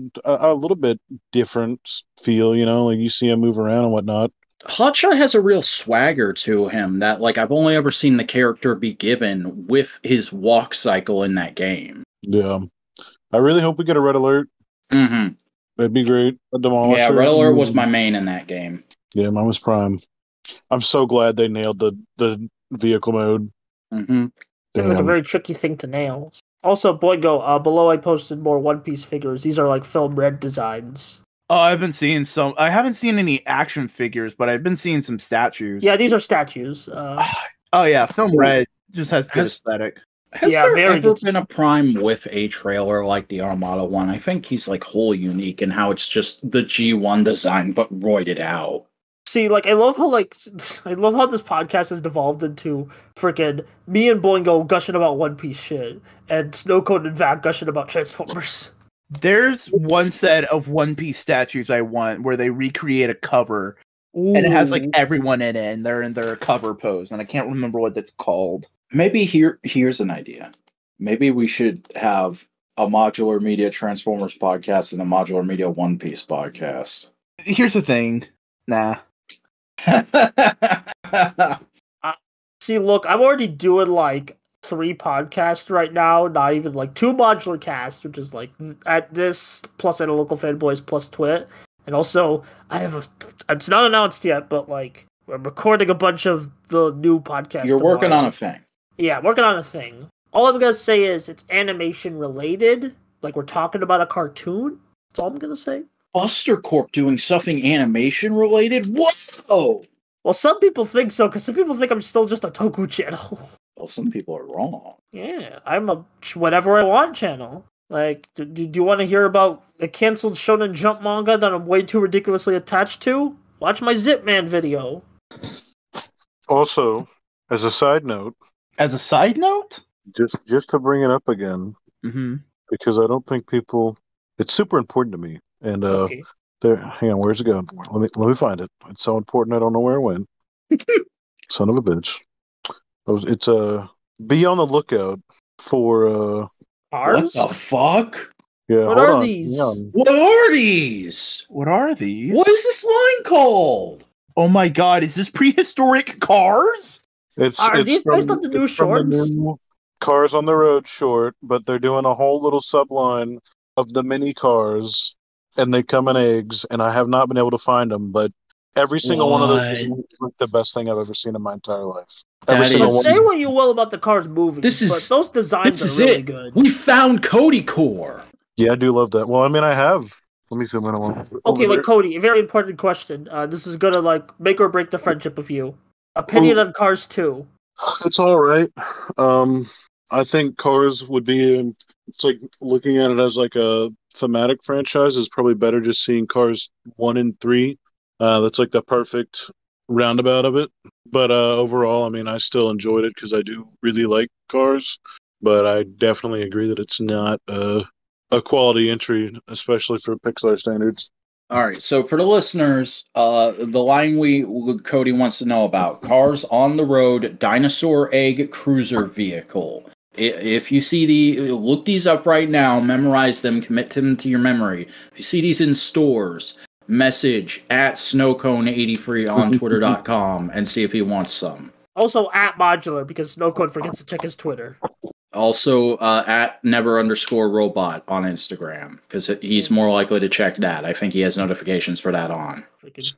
little bit different feel, you know, like you see him move around and whatnot. Hotshot has a real swagger to him that like I've only ever seen the character be given with his walk cycle in that game. Yeah, I really hope we get a Red Alert. Mm-hmm. That'd be great. A Demolisher. Yeah, Red Alert was my main in that game. Yeah, mine was Prime. I'm so glad they nailed the vehicle mode. Mm-hmm. It's like a very tricky thing to nail. Also, Boingo, below I posted more One Piece figures. These are like film red designs. Oh, I've been seeing some. I haven't seen any action figures, but I've been seeing some statues. Yeah, these are statues. Oh yeah, film red just has good aesthetic. Has there ever been a Prime with a trailer like the Armada one? I think he's like wholly unique in how it's just the G1 design but roided out. See, like I love how this podcast has devolved into freaking me and Boingo gushing about One Piece shit, and Snowcone and Vac gushing about Transformers. There's one set of One Piece statues I want where they recreate a cover. Ooh. And it has like everyone in it, and they're in their cover pose, and I can't remember what that's called. Maybe here's an idea. Maybe we should have a Modular Media Transformers podcast and a Modular Media One Piece podcast. Here's the thing. Nah. See, look, I'm already doing like 3 podcasts right now, not even like 2 modular casts, which is like at this plus Analytical Fanboys plus Twit. And also, it's not announced yet, but like we're recording a bunch of the new podcasts. You're working on a thing. Yeah, working on a thing. All I'm gonna say is it's animation related. Like we're talking about a cartoon. That's all I'm gonna say. Buster Corp doing something animation related? Whoa! Well, some people think so, because some people think I'm still just a Toku channel. Well, some people are wrong. Yeah, I'm a whatever I want channel. Like, do you want to hear about a canceled Shonen Jump manga that I'm way too ridiculously attached to? Watch my Zip Man video. Also, as a side note, just to bring it up again, because I don't think people. It's super important to me, and Okay. hang on, where's it going? Let me find it. It's so important I don't know where it went. Son of a bitch. It's be on the lookout for Cars? What the fuck? Yeah, What hold are on, these? hang on. What are these? What are these? What is this line called? Oh my god, is this prehistoric cars? Are these based on the new it's from shorts? the new Cars on the Road short, but they're doing a whole little subline of the mini cars, and they come in eggs, and I have not been able to find them, but every single one of those is like the best thing I've ever seen in my entire life. Every That single is- one. Say what you will about the Cars movie, This is- but those designs This is are really it. good. We found Cody Core. Yeah, I do love that. Well, I mean, I have. Let me zoom in on one. Okay, wait, Cody, a very important question. This is gonna like make or break the friendship of you. Opinion on Cars 2. It's all right. I think Cars would be. It's like looking at it as like a thematic franchise is probably better. Just seeing Cars 1 and 3. That's like the perfect roundabout of it. But overall, I mean, I still enjoyed it because I do really like Cars. But I definitely agree that it's not a quality entry, especially for Pixar standards. All right, so for the listeners, the line Cody wants to know about: Cars on the Road dinosaur egg cruiser vehicle. If you see look these up right now, memorize them, commit them to your memory. If you see these in stores, message at snowcone83 on twitter.com and see if he wants some. Also at Modular, because Snowcone forgets to check his Twitter. Also at never_robot on Instagram, because he's more likely to check that. I think he has notifications for that on. Freaking,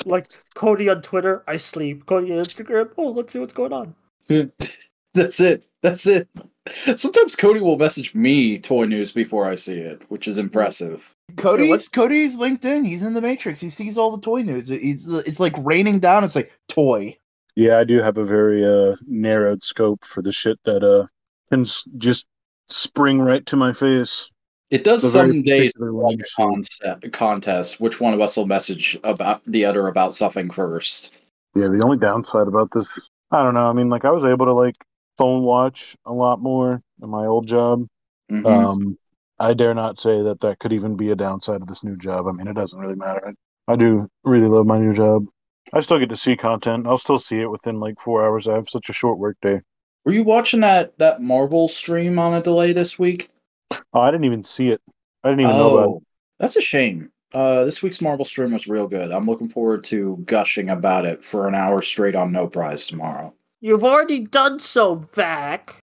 like Cody on Twitter, I sleep. Cody on Instagram, oh, let's see what's going on. That's it. Sometimes Cody will message me toy news before I see it, which is impressive. Cody's LinkedIn. He's in the Matrix. He sees all the toy news. It's like raining down. It's like toy. Yeah, I do have a very narrowed scope for the shit that can just spring right to my face. It does The very some days particular like one a contest. Which one of us will message about the other about something first? Yeah, the only downside about this, I don't know. I mean, like I was able to like phone watch a lot more in my old job. Mm-hmm. I dare not say that could even be a downside of this new job. I mean, it doesn't really matter. I do really love my new job. I still get to see content. I'll still see it within like 4 hours. I have such a short work day. Were you watching that Marvel stream on a delay this week? Oh, I didn't even see it. I didn't even know about it. That's a shame. This week's Marvel stream was real good. I'm looking forward to gushing about it for an hour straight on No Prize tomorrow. You've already done so, Vac.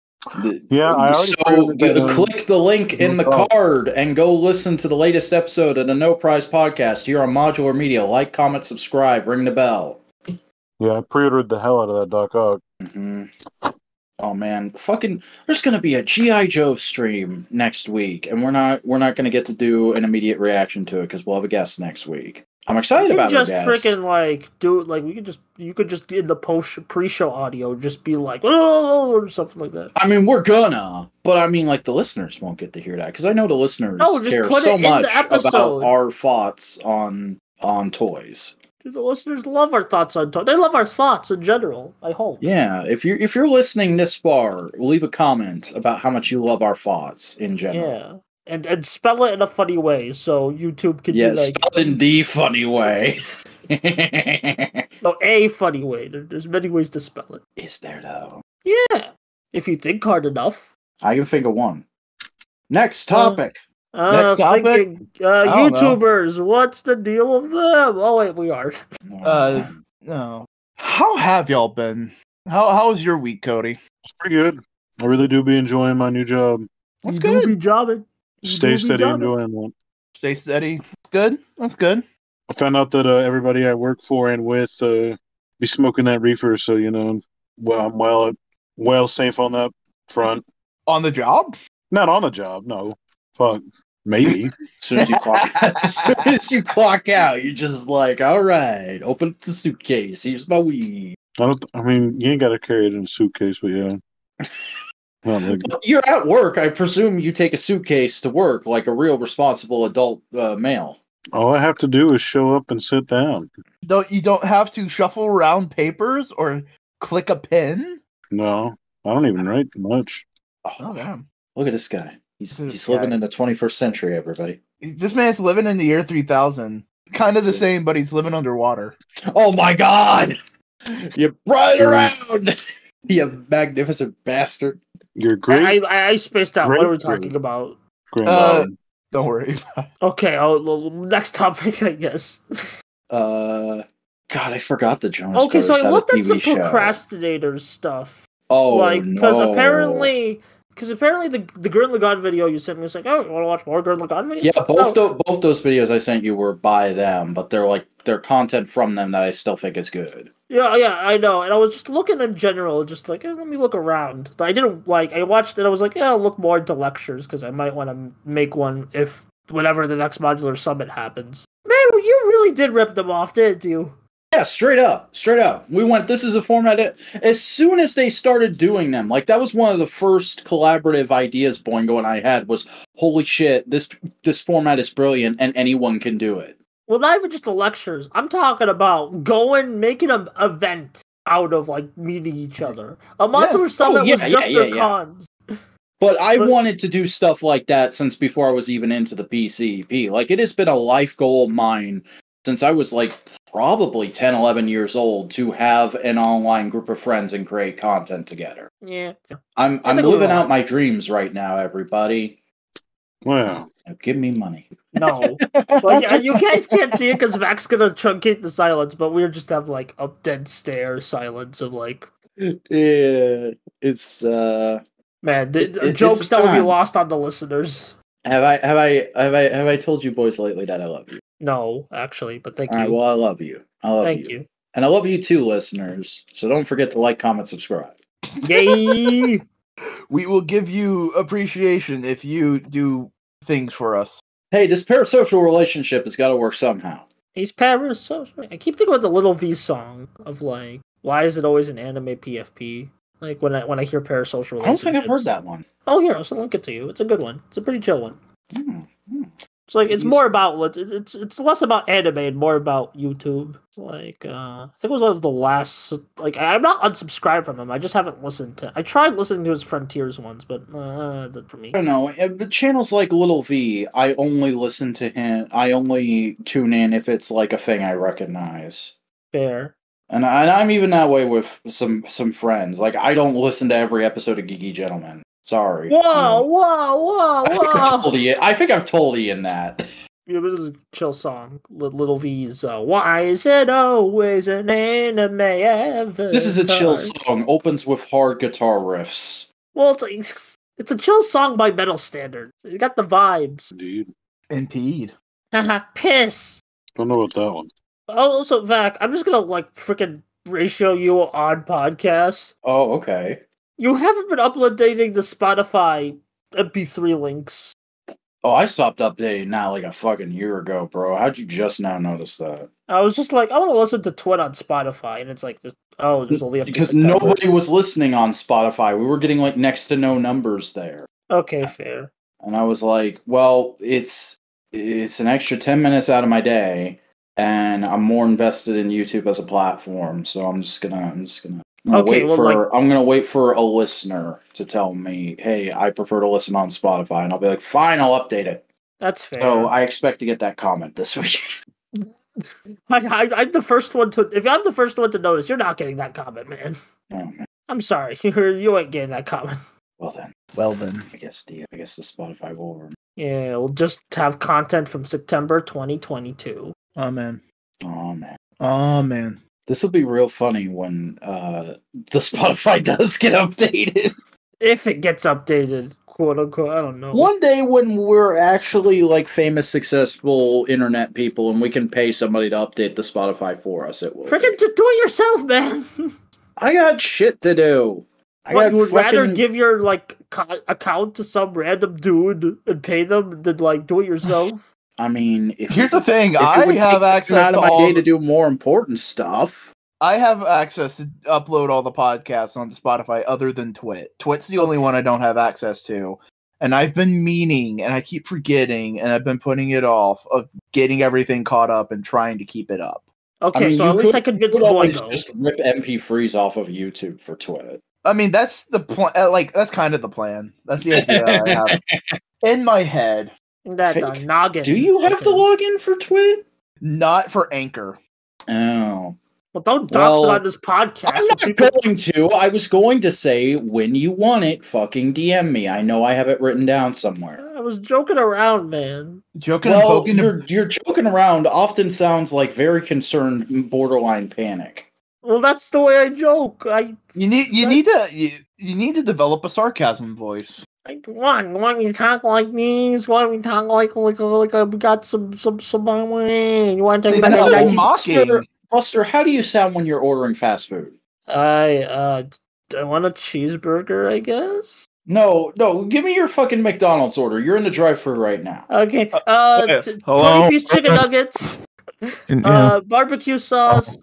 Yeah, I already click the link in the card and go listen to the latest episode of the No Prize podcast here on Modular Media. Like, comment, subscribe, ring the bell. Yeah, I pre-ordered the hell out of that Doc Ock. Mm-hmm. Oh man, there's gonna be a G.I. Joe stream next week, and we're not gonna get to do an immediate reaction to it because we'll have a guest next week. I'm excited about it. Just freaking like do it like you could just in the pre-show audio just be like oh or something like that. I mean, we're gonna, but I mean, like the listeners won't get to hear that because I know the listeners care put so it in much the episode. about our thoughts on toys. The listeners love our thoughts on toys. They love our thoughts in general. I hope. Yeah, if you're listening this far, leave a comment about how much you love our thoughts in general. Yeah. And spell it in a funny way so YouTube can Yeah, be like spelled in the funny way. no, a funny way. There's many ways to spell it. Is there though? Yeah, if you think hard enough. I can think of one. Next topic. Next topic? Thinking, YouTubers, what's the deal with them? Oh wait, we are. No. How have y'all been? How was your week, Cody? It's pretty good. I really do be enjoying my new job. That's You good. do be jobbing. Stay steady, enjoying that. Stay steady. Good. That's good. I found out that everybody I work for and with be smoking that reefer, so well, I'm well safe on that front. On the job? Not on the job, no. Fuck, maybe. As soon as you clock out, you're just like, all right, open up the suitcase. Here's my weed. I mean, you ain't got to carry it in a suitcase, but yeah. You're at work. I presume you take a suitcase to work like a real responsible adult male. All I have to do is show up and sit down. You don't have to shuffle around papers or click a pen? No, I don't even write much. Oh, damn. Look at this guy. He's living in the 21st century, everybody. This man's living in the year 3000. Kind of the same, but he's living underwater. Oh my god! You brought it around! You magnificent bastard. You're great. I spaced out. What are we talking about? Don't worry about it. Okay, next topic, I guess. God, I forgot the Jonas Okay, so Brothers I had looked a at some TV show. procrastinators stuff. Oh, because apparently the Gurren Lagann video you sent me was like, oh, you want to watch more Gurren Lagann videos? Yeah, both those videos I sent you were by them, but they're content from them that I still think is good. Yeah, I know. And I was just looking in general, just like, let me look around. I watched it, I was like, I'll look more into lectures, because I might want to make one if whenever the next Modular Summit happens. Man, well, you really did rip them off, didn't you? Yeah, straight up. This is a format, as soon as they started doing them, like, that was one of the first collaborative ideas Boingo and I had was, holy shit, this format is brilliant, and anyone can do it. Well, not even just the lectures. I'm talking about making an event out of, like, meeting each other. A Modular Summit was just their cons. But I wanted to do stuff like that since before I was even into the PCEP. Like, it has been a life goal of mine since I was, like, probably 10, 11 years old to have an online group of friends and create content together. Yeah. I'm living out my dreams right now, everybody. Wow. Now give me money. No. But you guys can't see it because Vac's gonna truncate the silence, but we just have like a dead stare silence of like. Yeah, it's man, jokes that will be lost on the listeners. Have I told you boys lately that I love you? No, actually, but thank you. All right, well, I love you. Thank you. And I love you too, listeners. So don't forget to like, comment, subscribe. Yay! We will give you appreciation if you do things for us. Hey, this parasocial relationship has got to work somehow. He's parasocial. I keep thinking about the Little V song of like, why is it always an anime PFP? Like when I hear parasocial relationships. I don't think I've heard that one. Oh, here, I'll link it to you. It's a good one. It's a pretty chill one. It's like it's more about it's less about anime and more about YouTube. It's like I think it was one of the last. Like I'm not unsubscribed from him. I just haven't listened to. I tried listening to his Frontiers ones, but not for me. I don't know. The channels like Little V, I only listen to him. I only tune in if it's like a thing I recognize. Fair. And I'm even that way with some friends. Like I don't listen to every episode of Geeky Gentleman. Sorry. Whoa! I think I've told Ian that. Yeah, but this is a chill song. Little V's, why is it always an anime avatar? This is a chill song. Opens with hard guitar riffs. Well, it's a chill song by metal standard. You got the vibes. Indeed. Haha, piss. Don't know about that one. Also, Vac, I'm just gonna freaking ratio you on podcasts. Oh, okay. You haven't been updating the Spotify MP3 links. Oh, I stopped updating now like a fucking year ago, bro. How'd you just now notice that? I was just like, I want to listen to Twit on Spotify, and it's like, there's only up to because September. Nobody was listening on Spotify. We were getting like next to no numbers there. Okay, fair. And I was like, well, it's an extra 10 minutes out of my day, and I'm more invested in YouTube as a platform, so I'm just gonna I'm gonna wait for a listener to tell me, hey, I prefer to listen on Spotify, and I'll be like, fine, I'll update it. That's fair. So I expect to get that comment this week. I'm the first one to. If I'm the first one to notice, you're not getting that comment, man. Oh, man. I'm sorry, you ain't getting that comment. Well then. I guess the Spotify will. Yeah, we'll just have content from September 2022. Oh man. Oh man. This will be real funny when the Spotify does get updated. If it gets updated, quote unquote, I don't know. One day when we're actually like famous, successful internet people and we can pay somebody to update the Spotify for us, it will. Freaking just do it yourself, man. I got shit to do. You would rather give your like account to some random dude and pay them than like do it yourself? I mean, here's the thing: I have access to my day to do more important stuff. I have access to upload all the podcasts onto Spotify, other than Twit. Twit's the only one I don't have access to, and I've been meaning, and I keep forgetting, and I've been putting it off of getting everything caught up and trying to keep it up. Okay, so at least I convinced Boygo. Just rip MP3s off of YouTube for Twit. I mean, that's the plan. Like, that's kind of the plan. That's the idea I have in my head. That noggin. Do you have the login for Twit? Not for Anchor. Oh. Well, don't dox it on this podcast. I'm not going to. I was going to say, when you want it, fucking DM me. I know I have it written down somewhere. I was joking around, man. Joking and poking. Your joking around often sounds like very concerned, borderline panic. Well, that's the way I joke. You need to develop a sarcasm voice. Why you talk like this? Why we talk like we got some money? You want to take that's mocking. Buster, how do you sound when you're ordering fast food? I want a cheeseburger, I guess. No, give me your fucking McDonald's order. You're in the drive-thru right now. Okay. 20-piece chicken nuggets. Barbecue sauce.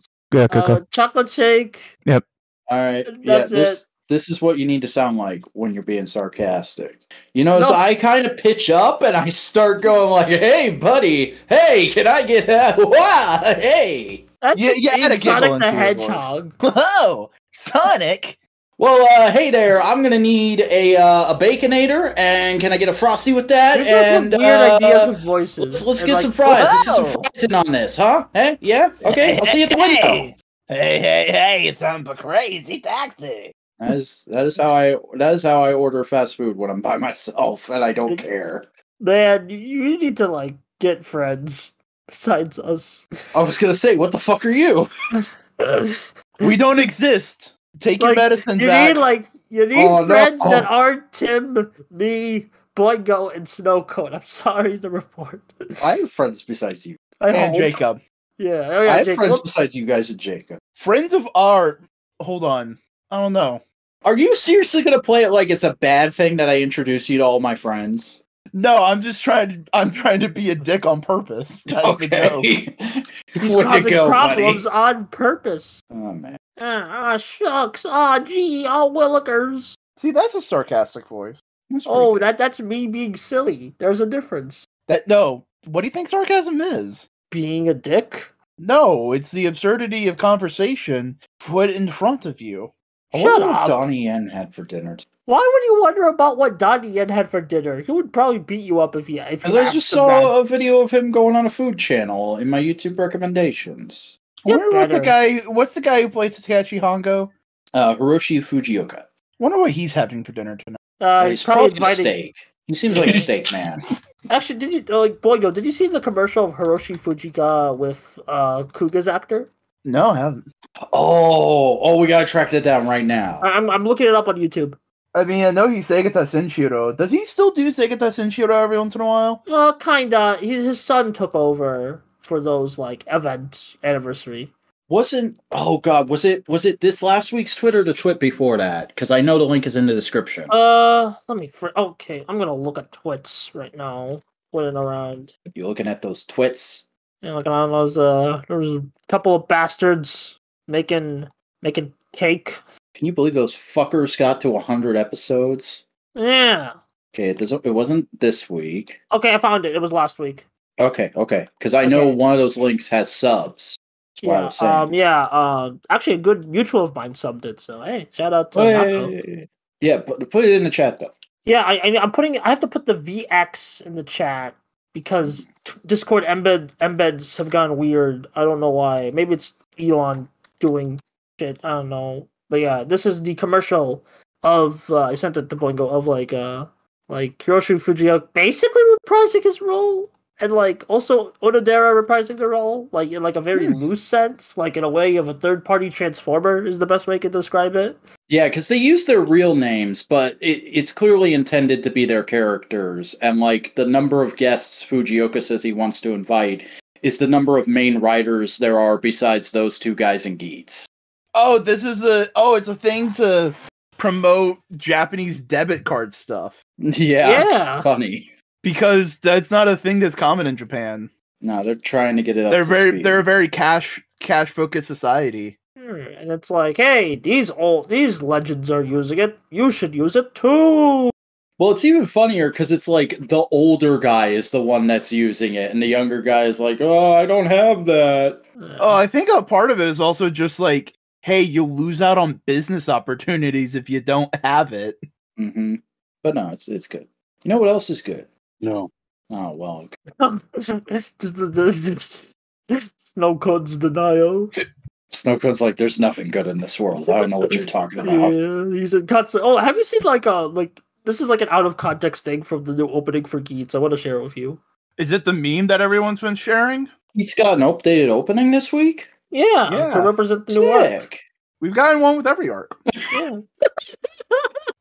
Chocolate shake. Yep. All right. That's it. This is what you need to sound like when you're being sarcastic. You know, so I kind of pitch up and I start going like, "Hey, buddy. Hey, can I get that? Wow, hey." Sonic the Hedgehog. Whoa, Sonic. Well, hey there. I'm gonna need a Baconator, and can I get a Frosty with that? And weird ideas of voices. Let's get some fries. Let's get some fries in on this, huh? Hey, yeah, okay. I'll see you at the window. Hey! You sound crazy, taxi. That is how I order fast food when I'm by myself, and I don't care. Man, you need to like get friends besides us. I was gonna say, what the fuck are you? We don't exist. Take your medicine, Zach. You need friends that aren't Tim, me, Boygo, and Snowcoat. I'm sorry to report. I have friends besides you. And Jacob. Yeah, I have friends besides you guys and Jacob. Friends of our... Hold on. I don't know. Are you seriously going to play it like it's a bad thing that I introduce you to all my friends? No, I'm trying to be a dick on purpose. That's okay. He's causing problems on purpose. Oh, man. Shucks. Gee. Willikers. See, that's a sarcastic voice. That's me being silly. There's a difference. No. What do you think sarcasm is? Being a dick? No, it's the absurdity of conversation put in front of you. Shut up. What Donnie Yen had for dinner. Why would you wonder about what Donnie Yen had for dinner? He would probably beat you up if you I just saw a video of him going on a food channel in my YouTube recommendations. I wonder what's the guy who plays Takeshi Hongo? Hiroshi Fujioka. Wonder what he's having for dinner tonight. He's probably a steak. He seems like a steak man. Actually, did you Boygo? Did you see the commercial of Hiroshi Fujioka with Kuga's actor? No, I haven't. Oh, we gotta track that down right now. I'm looking it up on YouTube. I mean, I know he's Segata Senshiro. Does he still do Segata Senshiro every once in a while? Kinda. His son took over for those like event anniversary. Was it this last week's Twitter or the twit before that? Because I know the link is in the description. Okay, I'm gonna look at twits right now. Put it around. You looking at those twits? Yeah, looking on those. There was a couple of bastards making cake. Can you believe those fuckers got to 100 episodes? Yeah. Okay, it wasn't this week. Okay, I found it. It was last week. Okay. Because I know one of those links has subs. That's what I was saying. Actually, a good mutual of mine subbed it. So hey, shout out to Mako. Yeah, put it in the chat though. Yeah, I have to put the VX in the chat because Discord embeds have gone weird. I don't know why. Maybe it's Elon doing shit. I don't know. But yeah, this is the commercial of I sent it to Boingo of like Hiroshi Fujioka basically reprising his role. And like also Onodera reprising the role, like in like a very loose sense, like in a way of a third-party transformer is the best way I can describe it. Yeah, because they use their real names, but it's clearly intended to be their characters. And like the number of guests Fujioka says he wants to invite is the number of main writers there are besides those two guys in Geats. Oh, it's a thing to promote Japanese debit card stuff. Yeah. It's funny. Because that's not a thing that's common in Japan. No, they're trying to get it up. They're a very cash focused society. And it's like, hey, these legends are using it. You should use it too. Well, it's even funnier because it's like the older guy is the one that's using it, and the younger guy is like, "Oh, I don't have that." Oh, I think a part of it is also just like, hey, you'll lose out on business opportunities if you don't have it. Mm-hmm. But no, it's good. You know what else is good? No. Oh, well. Just the Snowcode's denial. Snowcode's like, there's nothing good in this world. I don't know what you're talking about. Yeah, he's in cuts. Oh, have you seen like this is like an out of context thing from the new opening for Geats. I want to share it with you. Is it the meme that everyone's been sharing? Geats got an updated opening this week? Yeah. To represent the new arc. We've gotten one with every arc. Yeah.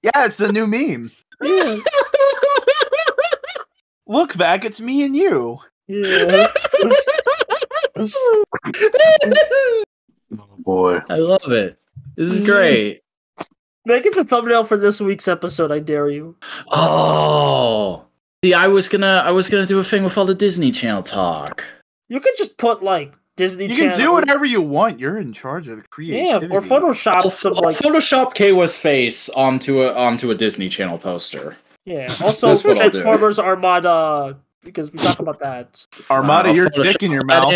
Yeah, it's the new meme. Yeah. Look back, it's me and you. Yeah. Oh boy. I love it. This is great. Make it the thumbnail for this week's episode, I dare you. Oh. See, I was gonna do a thing with all the Disney Channel talk. You could just put like Disney Channel. You can do whatever you want. You're in charge of creativity. Yeah, or Photoshop Photoshop Keiwa's face onto a Disney Channel poster. Yeah. Also, Transformers Armada, because we talk about that. Armada, your dick in your mouth.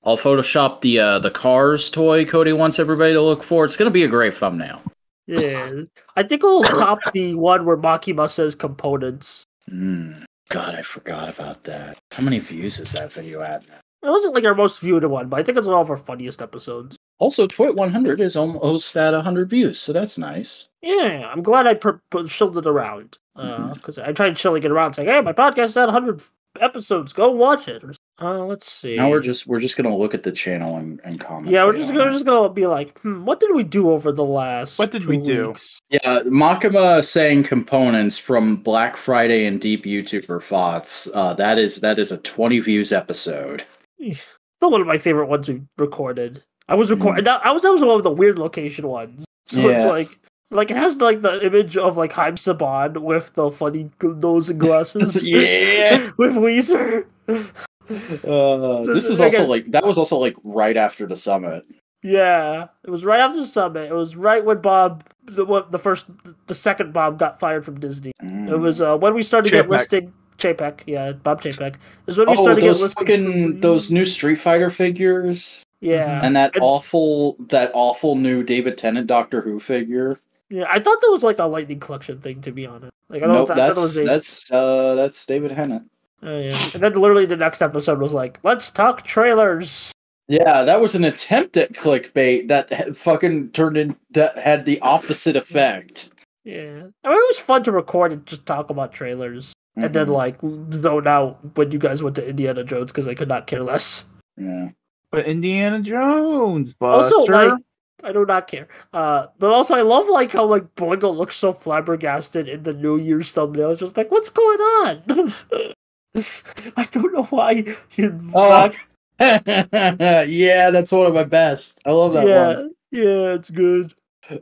I'll Photoshop the Cars toy Cody wants everybody to look for. It's gonna be a great thumbnail. Yeah, I think it'll top the one where Makima says components. God, I forgot about that. How many views is that video at? It wasn't like our most viewed one, but I think it's one of our funniest episodes. Also, Twit 100 is almost at 100 views, so that's nice. Yeah, I'm glad I shilled it around. Because I tried shilling it around, saying, "Hey, my podcast is at 100 episodes. Go watch it." Let's see. Now we're just gonna look at the channel and comment. Yeah, we're just gonna be like, what did we do over the last? What did we do? Yeah, Makima saying components from Black Friday and Deep YouTuber thoughts. That is a 20 views episode. Still one of my favorite ones we recorded. I was recording. That was one of the weird location ones. So it's like it has like the image of like Haim Saban with the funny nose and glasses. Yeah, with Weezer. This was also that was also like right after the summit. Yeah, it was right after the summit. It was right when the second Bob got fired from Disney. It was when we started get listing. Chapek, yeah, Bob Chapek. Is when we started get listing those new Street Fighter figures. Yeah, and that awful new David Tennant Doctor Who figure. Yeah, I thought that was like a Lightning Collection thing, to be honest. Like, that's David Tennant. Oh yeah, and then literally the next episode was like, let's talk trailers. Yeah, that was an attempt at clickbait that fucking that had the opposite effect. Yeah, I mean, it was fun to record and just talk about trailers, and then like zone out when you guys went to Indiana Jones because I could not care less. Yeah, but Indiana Jones, Buster. Also, like, I do not care. But also, I love like how like Boingo looks so flabbergasted in the New Year's thumbnail. It's just like, what's going on? I don't know why yeah, that's one of my best. I love that one. Yeah, it's good.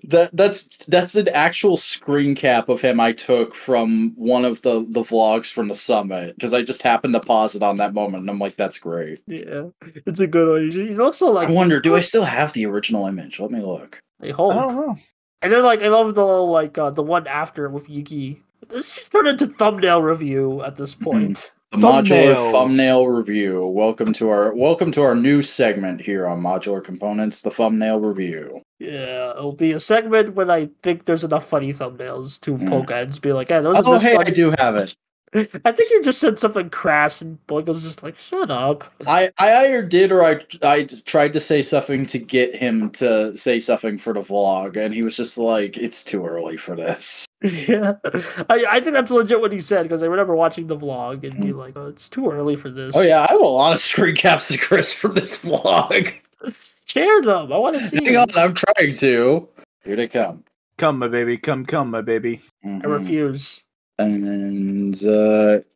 That's an actual screen cap of him I took from one of the vlogs from the summit because I just happened to pause it on that moment and I'm like, that's great. Yeah, it's a good one. You also like. I wonder, do I still have the original image? Let me look. I hope. I don't know. And then like I love the like the one after with Yuki. This just turned into thumbnail review at this point. The Modular Thumbnail Review. Welcome to our new segment here on Modular Components, the Thumbnail Review. Yeah, it'll be a segment when I think there's enough funny thumbnails to poke at and be like, hey, those are funny. I do have it. I think you just said something crass and Boingo's just like, shut up. I either did or I tried to say something to get him to say something for the vlog, and he was just like, it's too early for this. Yeah, I think that's legit what he said, because I remember watching the vlog and being like, oh, it's too early for this. Oh yeah, I have a lot of screen caps of Chris from this vlog. Share them. I want to see Hang on, I'm trying to. Here they come. Come, my baby. Come, my baby. I refuse. And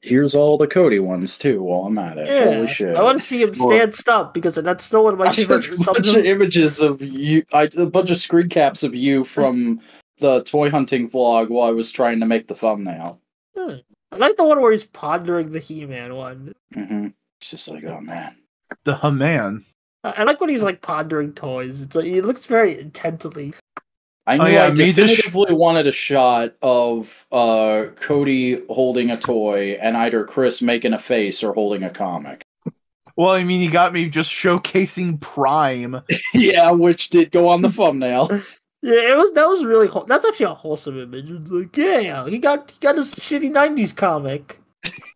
here's all the Cody ones too while I'm at it. Yeah, holy shit. I want to see him stand up, because that's still one of my favorite a bunch of images of you, a bunch of screen caps of you from the toy hunting vlog while I was trying to make the thumbnail. I like the one where he's pondering the He-Man one. It's just like, oh man. The man. I like when he's like pondering toys. It's like, he looks very intently. I knew I definitively wanted a shot of Cody holding a toy and either Chris making a face or holding a comic. Well, I mean, he got me just showcasing Prime. Yeah, which did go on the thumbnail. Yeah, that was really that's actually a wholesome image. It's like, yeah, he got his shitty 90s comic.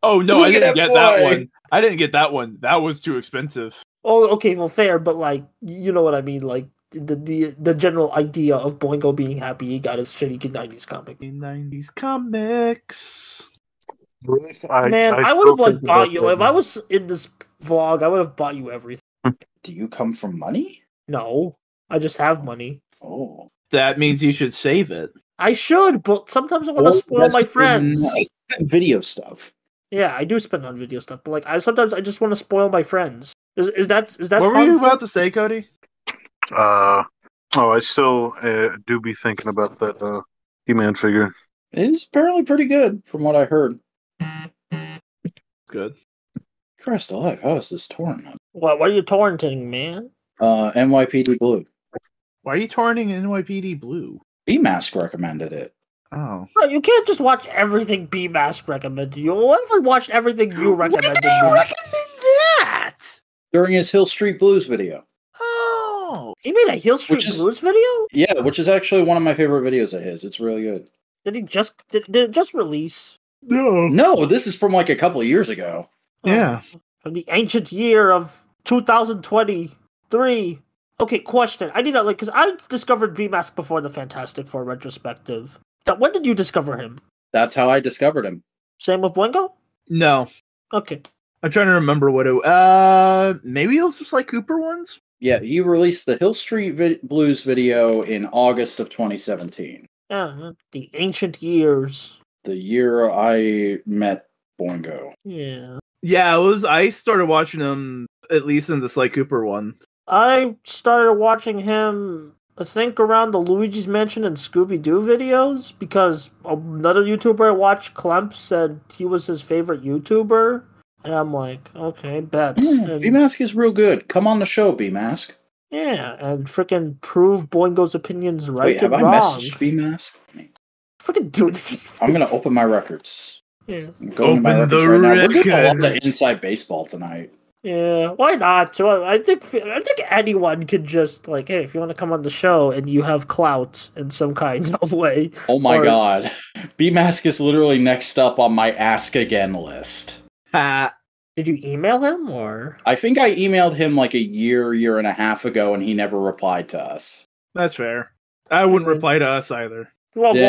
Oh no, I didn't get that one. I didn't get that one. That was too expensive. Oh, okay, well, fair, but like, you know what I mean, like the general idea of Boingo being happy he got his shitty 90s comic. 90s comics. Man, I would have like bought you if I was in this vlog. I would have bought you everything. Do you come from money? No, I just have money. Oh, that means you should save it. I should, but sometimes I want to spoil my friends. Video stuff. Yeah, I do spend on video stuff, but like sometimes I just want to spoil my friends. Is that what were you about to say, Cody? I still do be thinking about that He-Man figure. It's apparently pretty good, from what I heard. Good. Christ alive, how is this torn? What are you torrenting, man? NYPD Blue. Why are you torrenting NYPD Blue? B-Mask recommended it. Oh. No, you can't just watch everything B-Mask recommended you. What if I watched everything you recommended? When did you recommend that? During his Hill Street Blues video. Oh. He made a Hill Street Blues video? Yeah, which is actually one of my favorite videos of his. It's really good. Did it just release? No, this is from like a couple of years ago. Yeah. From the ancient year of 2023. Okay, question. I need to because I discovered B-Mask before the Fantastic Four retrospective. When did you discover him? That's how I discovered him. Same with Boingo? No. Okay. I'm trying to remember what it maybe it was just like Cooper ones? Yeah, he released the Hill Street Blues video in August of 2017. Yeah, the ancient years. The year I met Boingo. Yeah. Yeah, I started watching him at least in the Sly Cooper one. I started watching him, I think, around the Luigi's Mansion and Scooby-Doo videos, because another YouTuber I watched, Klemp, said he was his favorite YouTuber. And I'm like, okay, bet. B-Mask is real good. Come on the show, B-Mask. Yeah, and freaking prove Boingo's opinions right. Wait, have I messaged B-Mask? Freaking dude, just... I'm gonna open my records. Yeah. I'm going to my records right now. We're doing a lot of inside baseball tonight. Yeah, why not? So I think anyone could just like, hey, if you want to come on the show and you have clout in some kind of way. Oh my god, B-Mask is literally next up on my Ask Again list. Did you email him or? I think I emailed him like a year and a half ago, and he never replied to us. That's fair. I wouldn't reply to us either. Well, we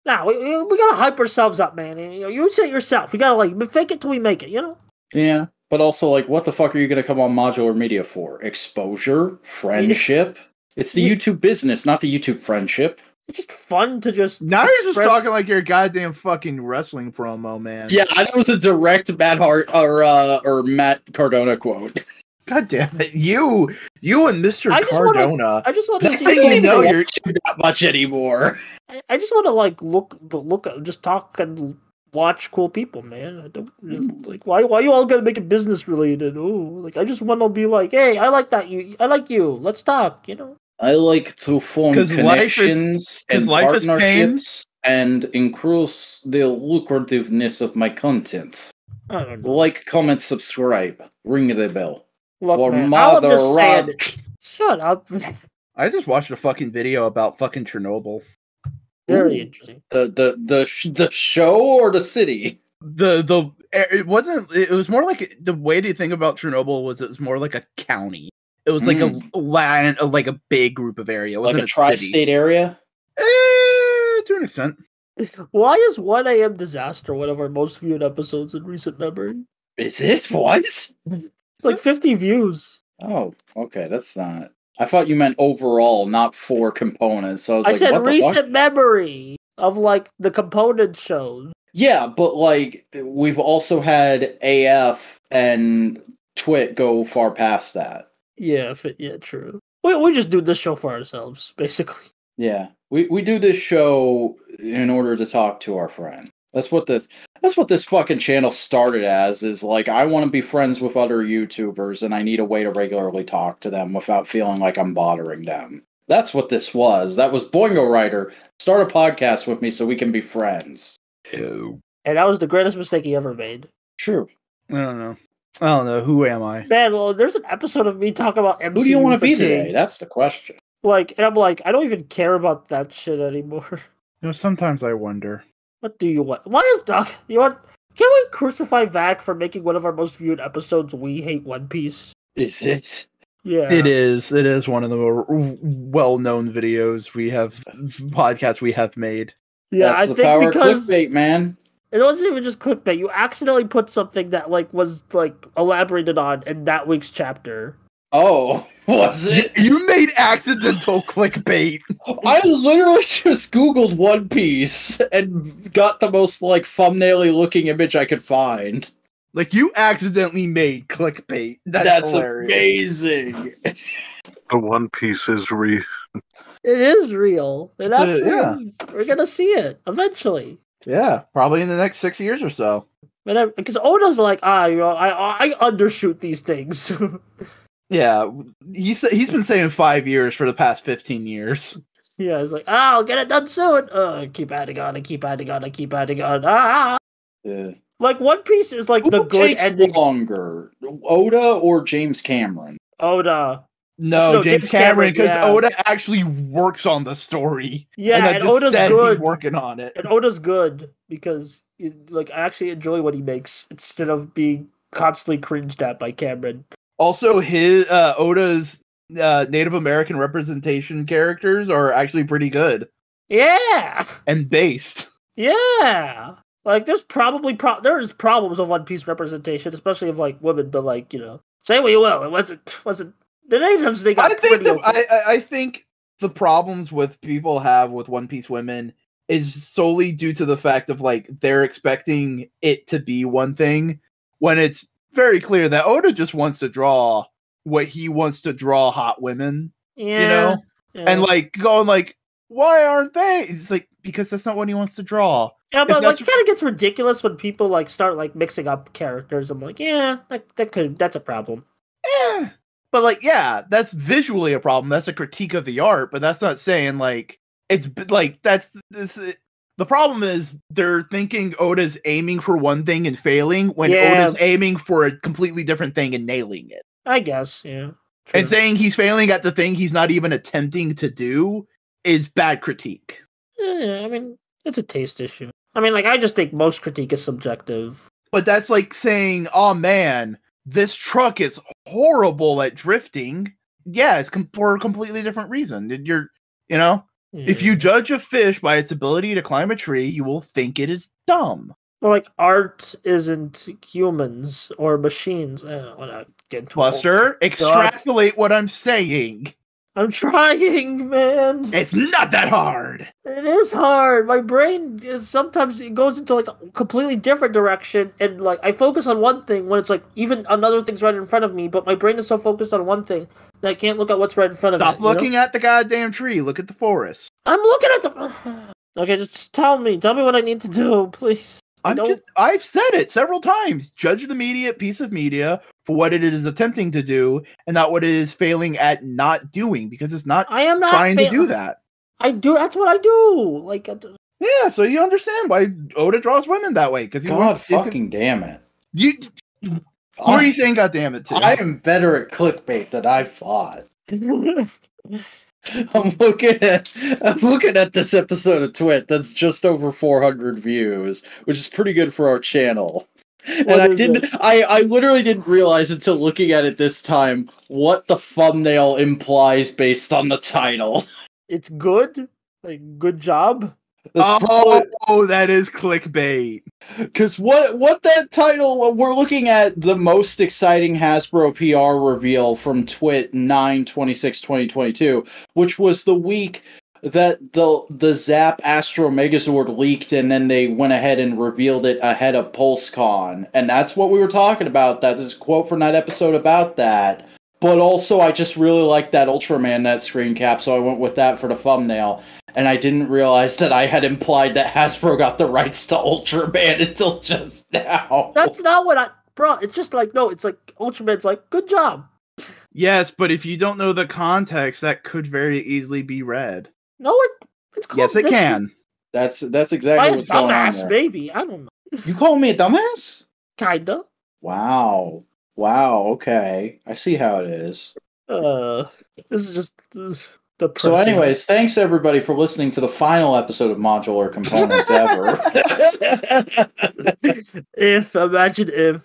gotta hype ourselves up, man. You say it yourself. We gotta like fake it till we make it. You know. Yeah. But also, like, what the fuck are you going to come on Modular Media for? Exposure? Friendship? It's the YouTube business, not the YouTube friendship. It's just fun to just... Now you're just talking like you're a goddamn fucking wrestling promo, man. Yeah, that was a direct Matt Hart or Matt Cardona quote. God damn it. You and Mr. Cardona. I just want to see... You know you're not much anymore. I just want to, like, look, just talk and... watch cool people, man. I don't like why you all gotta make it business related. Oh, like I just want to be like, hey, I like that. I like you. Let's talk. You know. I like to form connections and partnerships and increase the lucrativeness of my content. I don't know. Like, comment, subscribe, ring the bell. Look, For man, all I'm Mother just saying. Rock. Shut up. I just watched a fucking video about fucking Chernobyl. Very Ooh. interesting. The show or the city? It wasn't. It was more like the way to think about Chernobyl was it was more like a county. It was like a land, like a big group of area. It wasn't Like a tri-state city. area? To an extent. Why is 1 a.m. Disaster one of our most viewed episodes in recent memory? Is it? What? It's like 50 views. Oh, okay. That's not. I thought you meant overall, not 4 components. So I was I like, said what the recent fuck? memory of like the component shows. Yeah, but like we've also had AF and Twit go far past that. Yeah, true. We just do this show for ourselves, basically. Yeah, we do this show in order to talk to our friend. That's what this fucking channel started as. Is like I want to be friends with other YouTubers, and I need a way to regularly talk to them without feeling like I'm bothering them. That's what this was. That was Boingo Writer. Start a podcast with me so we can be friends. Ew. And that was the greatest mistake he ever made. True. I don't know. Who am I? Man, well, there's an episode of me talking about MCU Who do you want to be fatigue. today? That's the question. Like, and I'm like, I don't even care about that shit anymore. Sometimes I wonder. What do you want? Why is Doc? You want? Can we crucify Vac for making one of our most viewed episodes? We hate One Piece. Is it? Yeah, It is. It is one of the more well-known podcasts we have made. Yeah, That's I the think power of because clickbait, man. it wasn't even just clickbait. You accidentally put something that like was like elaborated on in that week's chapter. Oh, was it? You made accidental clickbait. I literally just Googled One Piece and got the most like thumbnail-y looking image I could find. Like you accidentally made clickbait. That's hilarious. Amazing. The One Piece is It is real. It actually yeah. is. We're gonna see it eventually. Yeah, probably in the next 6 years or so. Because Oda's like, I undershoot these things. Yeah, he's been saying 5 years for the past 15 years. Yeah, it's like, I'll get it done soon. Keep adding on and keep adding on and keep adding on. Yeah. Like One Piece is like Who the good takes ending. longer, Oda or James Cameron? Oda. No, James Cameron, because yeah. Oda actually works on the story. Yeah, and, and Oda's says good. He's working on it. And Oda's good because like I actually enjoy what he makes instead of being constantly cringed at by Cameron. Also, his Oda's Native American representation characters are actually pretty good Yeah, and based. yeah. Like there's probably there's problems with One Piece representation, especially of like women. But like say what you will, it wasn't the natives. They got. I think the problems with people have with One Piece women is solely due to the fact of like they're expecting it to be one thing when it's very clear that Oda just wants to draw what he wants to draw, hot women. Yeah. And like going like, why aren't they? It's like because that's not what he wants to draw. Yeah, but like it kind of gets ridiculous when people like start like mixing up characters. I'm like, yeah, that's a problem. Yeah. But like, yeah, that's visually a problem. That's a critique of the art, but that's not saying like it's like that's this. The problem is they're thinking Oda's aiming for one thing and failing when Oda's aiming for a completely different thing and nailing it. I guess, yeah. True. And saying he's failing at the thing he's not even attempting to do is bad critique. Yeah, I mean, it's a taste issue. I mean, like, I just think most critique is subjective. But that's like saying, oh man, this truck is horrible at drifting. Yeah, it's for a completely different reason. If you judge a fish by its ability to climb a tree, you will think it is dumb. Well, like, art isn't humans or machines. Buster, extrapolate what I'm saying. I'm trying, man. It's not that hard. It is hard. My brain sometimes it goes into like a completely different direction, and like I focus on one thing when it's like even another thing's right in front of me, but my brain is so focused on one thing that I can't look at what's right in front of me. Stop looking at the goddamn tree. Look at the forest. I'm looking at the. Okay, just tell me what I need to do, please. I've said it several times. Judge the piece of media for what it is attempting to do and not what it is failing at not doing, because it's not trying to do that. I do. That's what I do. Like, yeah, so you understand why Oda draws women that way. Because God fucking damn it. Who are you saying God damn it to? I am better at clickbait than I thought. I'm looking at this episode of Twit that's just over 400 views, which is pretty good for our channel. And I literally didn't realize until looking at it this time what the thumbnail implies based on the title. It's good? Like, good job? That is clickbait. Because what that title, we're looking at the most exciting Hasbro PR reveal from Twit 9/26/2022, which was the week that the Zap Astro Megazord leaked, and then they went ahead and revealed it ahead of PulseCon. And that's what we were talking about. That is a quote from that episode about that. But also, I just really liked that Ultraman, that screen cap, so I went with that for the thumbnail. And I didn't realize that I had implied that Hasbro got the rights to Ultraman until just now. That's not what bro, it's just like, no, it's like, Ultraman's like, good job. Yes, but if you don't know the context, that could very easily be read. No, it's called yes, it can. That's exactly what's going on there. Maybe, I don't know. You call me a dumbass? Kinda. Wow, okay. I see how it is. This is just depressing. So anyways, thanks everybody for listening to the final episode of Modular Components ever. Imagine if.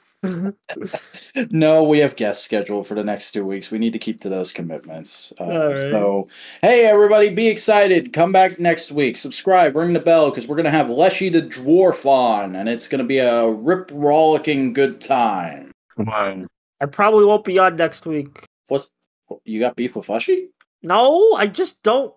No, we have guests scheduled for the next 2 weeks. We need to keep to those commitments. Right. So, hey everybody, be excited. Come back next week. Subscribe, ring the bell, because we're going to have Leshy the Dwarf on, and it's going to be a rip-rollicking good time. Wow. I probably won't be on next week. You got beef with Leshy? No, I just don't.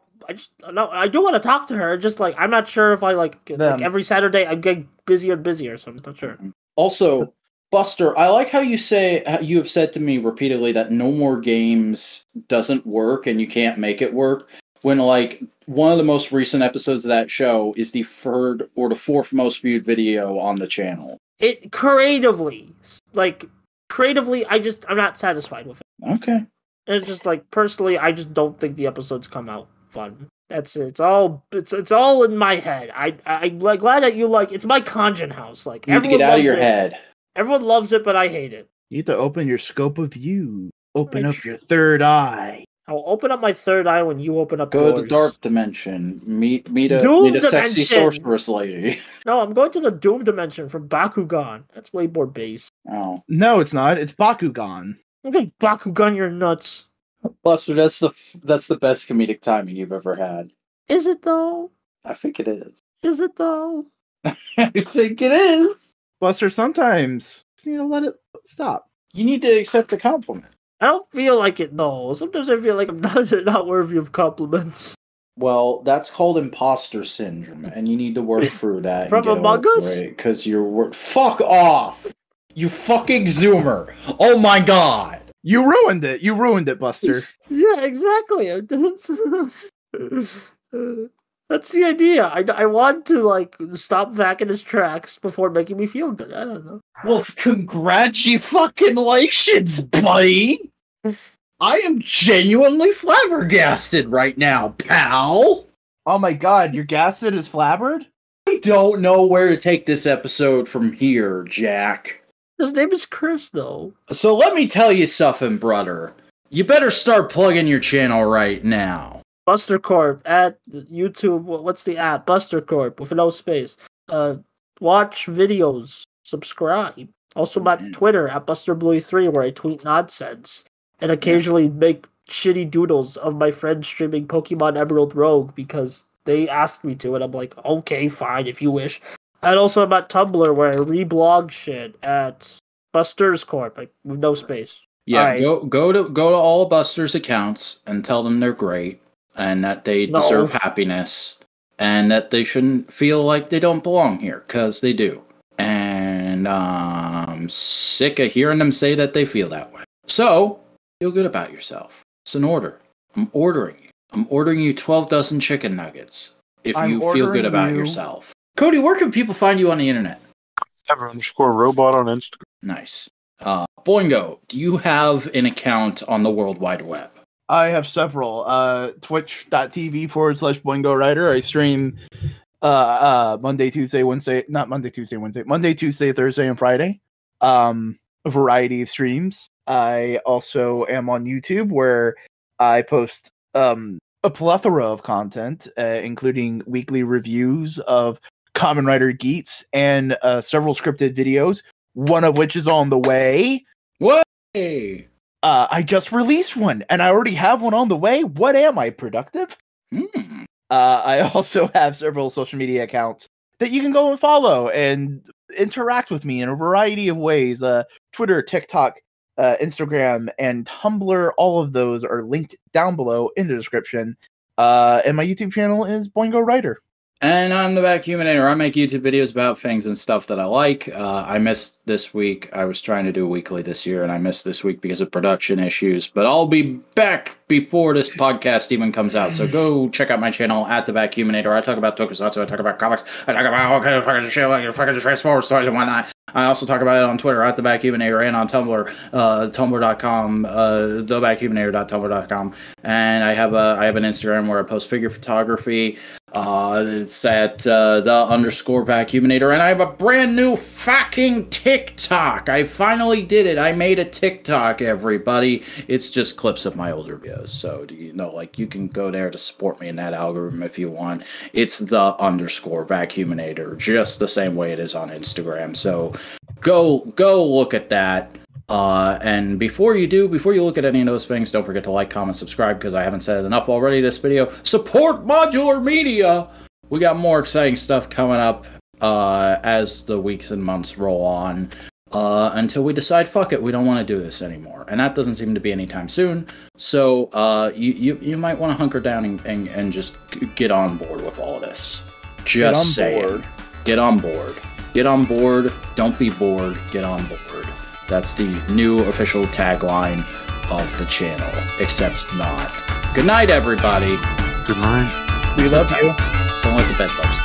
No, I do want to talk to her. Just like, I'm not sure if I like every Saturday I'm getting busier and busier, so I'm not sure. Also, Buster, I like how you have said to me repeatedly that No More Games doesn't work and you can't make it work. When like one of the most recent episodes of that show is the third or the fourth most viewed video on the channel. It creatively, I'm not satisfied with it. Okay. It's just like, personally, I just don't think the episodes come out fun. That's it. It's all in my head. I'm glad that you like. It's my Conjun house. Like, you need to get out of your head. Everyone loves it, but I hate it. You need to open your scope of view. Open up your third eye. I'll open up my third eye when you open up yours. Go to the dark dimension. Meet a sexy sorceress lady. No, I'm going to the Doom dimension from Bakugan. That's way more base. Oh. No, it's not. It's Bakugan. Okay, Bakugan, you're nuts. Buster, that's the best comedic timing you've ever had. Is it though? I think it is. Is it though? I think it is. Buster, sometimes you need to let it stop. You need to accept the compliment. I don't feel like it though. Sometimes I feel like I'm not worthy of compliments. Well, that's called imposter syndrome, and you need to work through that. From Among Us? Because you're fuck off! You fucking Zoomer! Oh my god! You ruined it. You ruined it, Buster. Yeah, exactly. That's the idea. I want to like stop Vac in his tracks before making me feel good. I don't know. Well, congratulations, buddy. I am genuinely flabbergasted right now, pal. Oh my god, your Gaston is flabbered? I don't know where to take this episode from here, Jack. His name is Chris, though. So let me tell you something, brother. You better start plugging your channel right now. Buster Corp at YouTube. What's the app? Buster Corp with no space. Watch videos. Subscribe. Also, my Twitter at BusterBlue3, where I tweet nonsense and occasionally make shitty doodles of my friends streaming Pokemon Emerald Rogue because they asked me to, and I'm like, okay, fine, if you wish. And also I'm at Tumblr where I reblog shit at Buster's Corp, like with no space. Yeah, right. go to all Buster's accounts and tell them they're great and that they deserve happiness and that they shouldn't feel like they don't belong here, because they do. And I'm sick of hearing them say that they feel that way. So, feel good about yourself. It's an order. I'm ordering you. I'm ordering you 12 dozen chicken nuggets if you feel good about yourself. Cody, where can people find you on the internet? Ever_robot on Instagram. Nice. Boingo, do you have an account on the World Wide Web? I have several. Twitch.tv/BoingoWriter. I stream Monday, Tuesday, Thursday, and Friday. a variety of streams. I also am on YouTube, where I post a plethora of content, including weekly reviews of Kamen Rider Geats and several scripted videos, one of which is on the way. What? I just released one, and I already have one on the way. What am I, productive? I also have several social media accounts that you can go and follow and interact with me in a variety of ways. Twitter, TikTok, Instagram, and Tumblr. All of those are linked down below in the description. And my YouTube channel is Boingo Writer. And I'm the Vacuuminator. I make YouTube videos about things and stuff that I like. I missed this week. I was trying to do weekly this year, and I missed this week because of production issues. But I'll be back before this podcast even comes out. So go check out my channel at the Vacuuminator. I talk about tokusatsu. I talk about comics. I talk about all kinds of fucking shit, like fucking Transformers stories and whatnot. I also talk about it on Twitter at the Vacuuminator and on Tumblr, tumblr.com, thevacuuminator.tumblr.com. And I have an Instagram where I post figure photography. It's at _Vacuuminator, and I have a brand new fucking TikTok. I finally did it. I made a TikTok, everybody. It's just clips of my older videos. So you can go there to support me in that algorithm if you want. It's the _Vacuuminator, just the same way it is on Instagram. So go look at that. And before you look at any of those things, don't forget to like, comment, subscribe, because I haven't said it enough already this video. Support Modular Media! We got more exciting stuff coming up as the weeks and months roll on, until we decide, fuck it, we don't want to do this anymore. And that doesn't seem to be anytime soon. So you might want to hunker down and just get on board with all of this. Just saying. Get on board. Get on board. Don't be bored. Get on board. That's the new official tagline of the channel, except not. Good night, everybody. Good night. We love you. Don't let the bed bugs